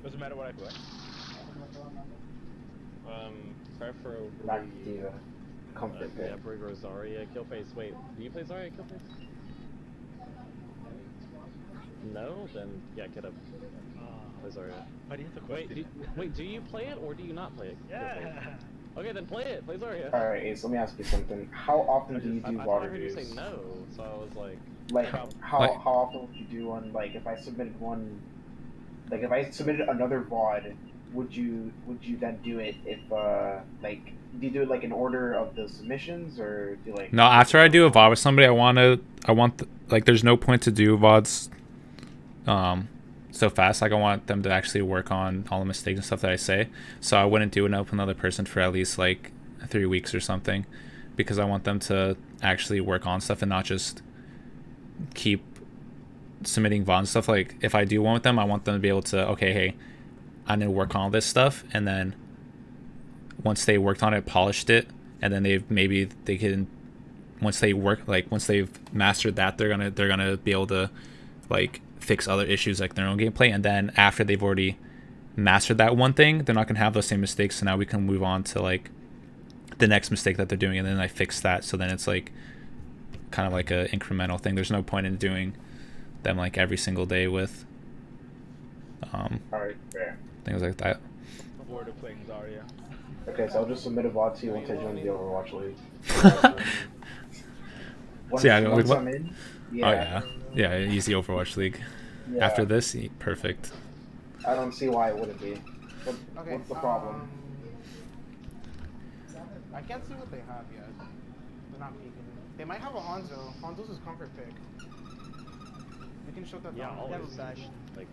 Doesn't matter what I play. Preferably. Back to D.Va. Comfort Yeah, pick. Brig or Zarya. Killface. Wait, do you play Zarya? Killface? No? Then yeah, get up. Play Zarya. Why do you have to Wait, do you play it or do you not play it? Yeah. Killface? Okay, then play it. Play Zarya. Alright, Ace, let me ask you something. How often do you do I VOD heard you reviews? say no, so I was like... Like, how often would you do one? Like, if I submitted one, like if I submitted another VOD, would you then do it if like, do you do it like in order of the submissions, or do you like? No, after I do a VOD with somebody, like, there's no point to do VODs so fast. Like, I want them to actually work on all the mistakes and stuff that I say. So I wouldn't do it with another person for at least like 3 weeks or something, because I want them to actually work on stuff and not just keep submitting VOD and stuff. Like, if I do one with them, I want them to be able to, okay, hey, I'm gonna work on all this stuff, and then once they worked on it, polished it, and then they can, once they've mastered that, they're gonna be able to like fix other issues like their own gameplay, and then after they've already mastered that one thing, they're not gonna have those same mistakes. So now we can move on to like the next mistake that they're doing, and then I fix that. So then it's like kind of like a incremental thing. There's no point in doing them like every single day with Alright, fair. things like that. I'm bored of playing Zarya. Okay, so I'll just submit a VOD to you once I join the Overwatch League. Once, So yeah, once what- I'm in, Oh yeah, easy Overwatch League. yeah. After this, perfect. I don't see why it wouldn't be. Okay. What's the problem? I can't see what they have yet. They're not peeking. They might have a Hanzo. Hanzo's his comfort pick. We can shut that Yeah, down. always. Like,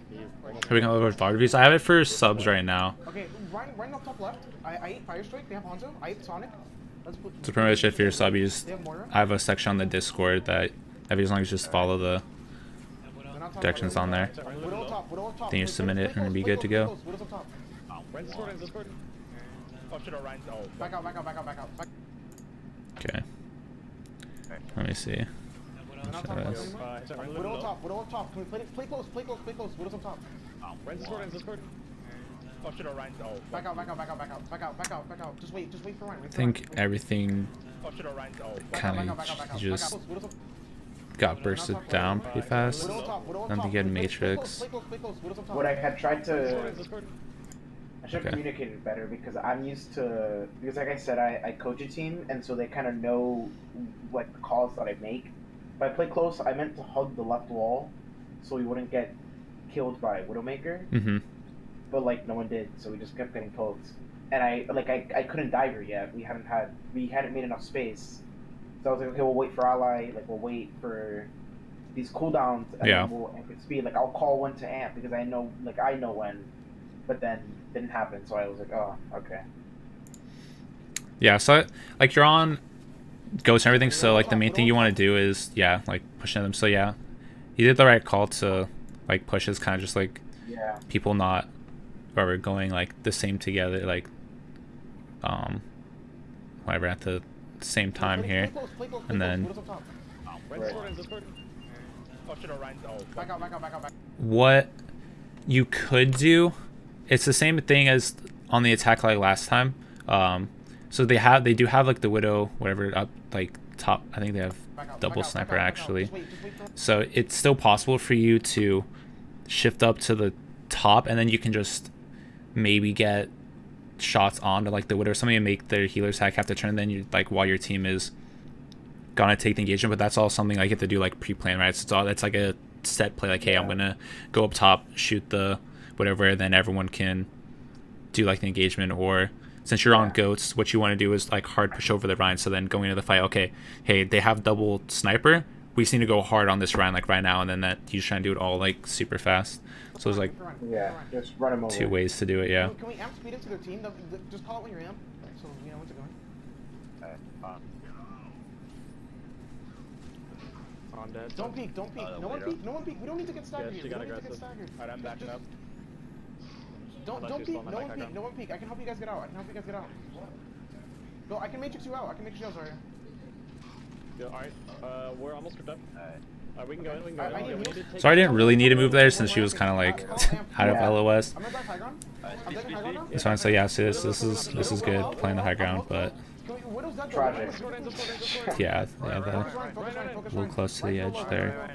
Are we gonna look at VOD reviews? I have it for subs right now. Okay, right up top left. I ate Fire Strike. They have Hanzo. I ate Sonic. Let's put. So pretty much if you're a sub, you just, They have Moira. I have a section on the Discord that as long as you just follow the They're not top directions left. on there, Widow up top. Widow up top. then you submit it and it'll be good to go. Widow's up top. Ryan's Discord, Discord. Oh, shit, Ryan's. Oh. Back out. Back out. Back out. Back out. Back. Okay. Let me see. They're not top left Yes. anymore. Widow up top. Widow up top. Can we play close? Play close. Play close. Widow's up top. Ryan's Discord, Discord. Oh, shit, Ryan's. Oh. Back out. Back out. Back out. Back out. Back out. Back out. Back out. Just wait for Ryan. I think everything Oh, shit, Ryan's. Oh. kind of just got bursted down pretty fast. Nothing good Matrix. What I had tried to, Discord. I should have Okay. communicated better because I'm used to, because like I said, I coach a team, and so they kind of know what the calls that I make. If I play close, I meant to hug the left wall so we wouldn't get killed by Widowmaker, Mm-hmm. but like no one did, so we just kept getting poked. And I couldn't dive her yet. We hadn't made enough space. So I was like, okay, we'll wait for ally, like we'll wait for these cooldowns, and Yeah. then we'll amp at speed. Like I'll call one to amp because I know when, but then didn't happen. So I was like, oh, okay. Yeah, so like you're on ghosts and everything, so like the main thing you want to do is like pushing them. So yeah, you did the right call to like push is kind of just like Yeah. people not or going like the same together, like whatever at the same time here, and then Ryan's Discord, Discord. Oh, shit, Ryan's. Oh. Back out. Back out. Back out. Back. what you could do, it's the same thing as on the attack like last time. So they do have like the Widow whatever up like top. I think they have double sniper actually. So it's still possible for you to shift up to the top, and then you can just maybe get shots onto like the Widow or something and make their healers hack have to turn. Then you like while your team is gonna take the engagement, but that's all something I get to do like pre-plan, right? So it's all that's like a set play. Like, hey, I'm gonna go up top, shoot the whatever, then everyone can do like the engagement. Or since you're on goats, what you want to do is like hard push over the Ryan. So then going into the fight, okay, hey, they have double sniper. We just need to go hard on this Ryan like right now, and then that you just try and do it all like super fast. So there's like Yeah, just run him over. 2 ways to do it. Yeah. Can we amp speed into their team? Just call it when you're amp, so we know when to go. I'm dead. Don't peek. Don't peek. No one peek. No one peek. We don't need to get staggered. Yeah, she We got don't need to get aggressive. staggered. Alright, I'm backing up. Don't Unless peek. you No spawn one the peek. high No one peek. I can help you guys get out. I can help you guys get out. Go. I can matrix you out. I can matrix you out. Sorry. Yeah, alright. We're almost gripped up. We can go in. We can go I in. need We heals. need to take- So I didn't really need to move there since she was kind of like out of Yeah. LOS. I'm gonna back high ground. I'm taking high ground now. So I say yeah, so this is good playing the high ground, but Widow's dead. Tragic. Discord, Discord, Discord. yeah, Focus Ryan, focus Ryan, focus a little Ryan. close to the edge there.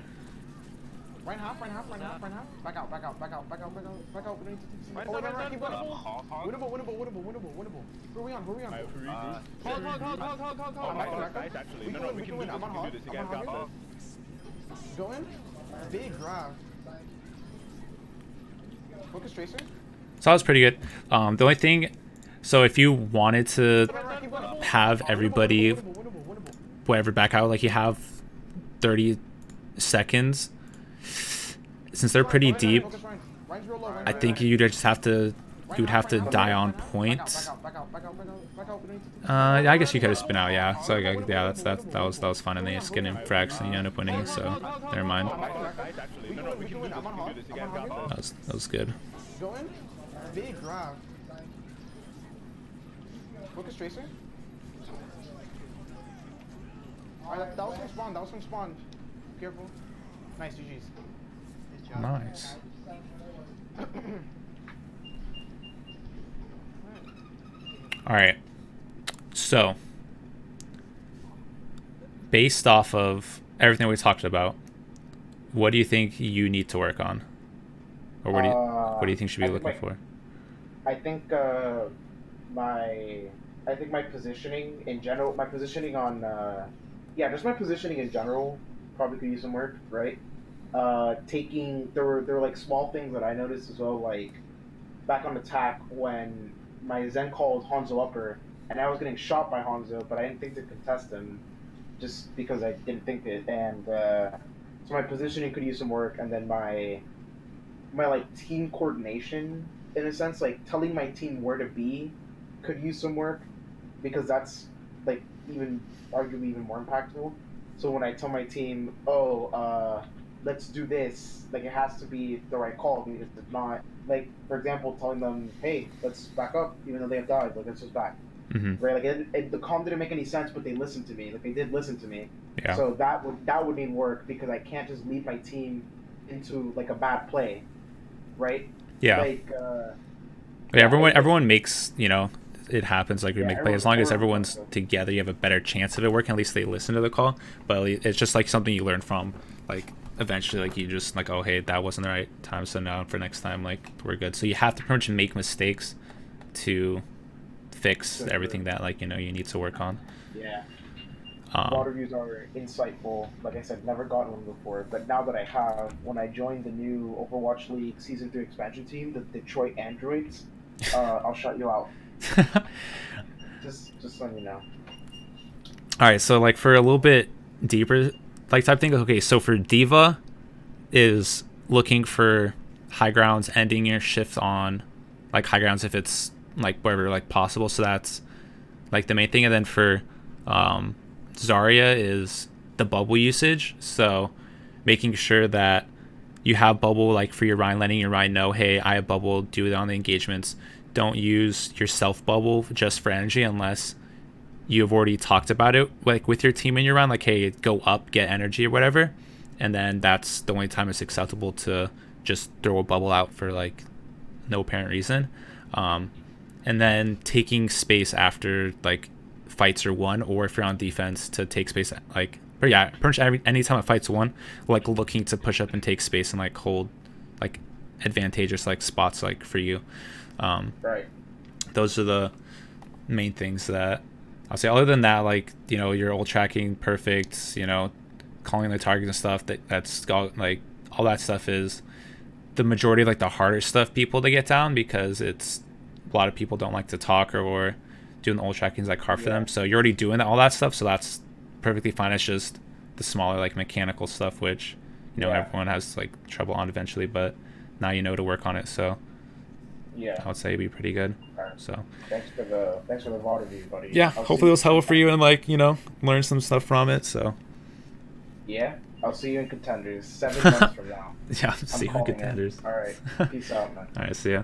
Ryan half. Back out. Back out. Back out. We don't need to Right, oh, wait, right, right, keep right, going. Winnable. Who are we on? Alright, who reads this? Hog. Oh, nice, actually. We No, can no, win, we can do this. I'm on We can hog. do this I'm again. on Got hog. this. Go in. Big grab. Focus Tracer. So that was pretty good. The only thing, so if you wanted to have everybody Winnable. whatever back out, like you have 30 seconds, since they're pretty deep, Focus Ryan. Ryan's real low. I think you would have to die on point. Back out. We don't need to I guess you could have spin out, yeah. So yeah, that was fun, and they just get in frags and you end up winning. So never mind. Nice, actually. No, no, we can do this. We can do this again. Got this. That was good. Go in. Big grab. Focus Tracer. Alright, that was from spawn. Careful. Nice, GG's. Nice. All right. So, based off of everything we talked about, what do you think you need to work on, or what do you think should be looking for? I think my positioning in general, my positioning on just my positioning in general probably could use some work, right? There were like small things that I noticed as well, like back on attack when my Zen called Hanzo upper, and I was getting shot by Hanzo, but I didn't think to contest him, just because I didn't think it, and so So my positioning could use some work, and then my like team coordination, in a sense, like telling my team where to be, could use some work, because that's like arguably even more impactful. So when I tell my team, let's do this, like it has to be the right call, because if not, like for example, telling them, hey, let's back up, even though they have died, like let's just back. Mm-hmm. Right, like the comm didn't make any sense, but they listened to me. Like they did listen to me. Yeah. So that would need work, because I can't just lead my team into like a bad play, right? Yeah. Like, yeah, everyone makes, you know, it happens, like we make play. As long as everyone's together, you have a better chance of it working. At least they listen to the call. But it's just like something you learn from. Like eventually, like you just like, oh hey, that wasn't the right time, so now for next time, like we're good. So you have to pretty much make mistakes to fix everything that, like, you know, you need to work on. Yeah. VOD reviews are insightful. Like I said, never gotten one before, but now that I have, when I joined the new Overwatch League Season 3 expansion team, the Detroit Androids, I'll shut you out. just letting you know. Alright, so like for a little bit deeper like type thing, okay, so for D.Va is looking for high grounds, ending your shift on like high grounds if it's like wherever like possible, so that's like the main thing. And then for Zarya is the bubble usage, so making sure that you have bubble like for your Rhine, letting your Rhine know, hey, I have bubble, do it on the engagements. Don't use your self bubble just for energy unless you have already talked about it like with your team in your Rhine, like hey, go up, get energy or whatever, and then that's the only time it's acceptable to just throw a bubble out for like no apparent reason. And then taking space after like fights are won, or if you're on defense to take space, like, or yeah, pretty much anytime a fight's won, like looking to push up and take space and like hold like advantageous like spots like for you. Right. Those are the main things that I'll say. Other than that, like, you know, your ult tracking perfect, you know, calling the targets and stuff, that's like all that stuff is the majority of like the harder stuff people to get down, because it's a lot of people don't like to talk, or doing the ult tracking is like hard for them. So you're already doing all that stuff, so that's perfectly fine. It's just the smaller like mechanical stuff, which, you know, everyone has like trouble on eventually, but now you know to work on it. So I would say it'd be pretty good. So thanks for the VOD review, buddy. Yeah, hopefully it was helpful for you and like, you know, learn some stuff from it. So yeah, I'll see you in Contenders 7 months from now. Yeah, see you in Contenders. All right, peace out, man. All right, see ya.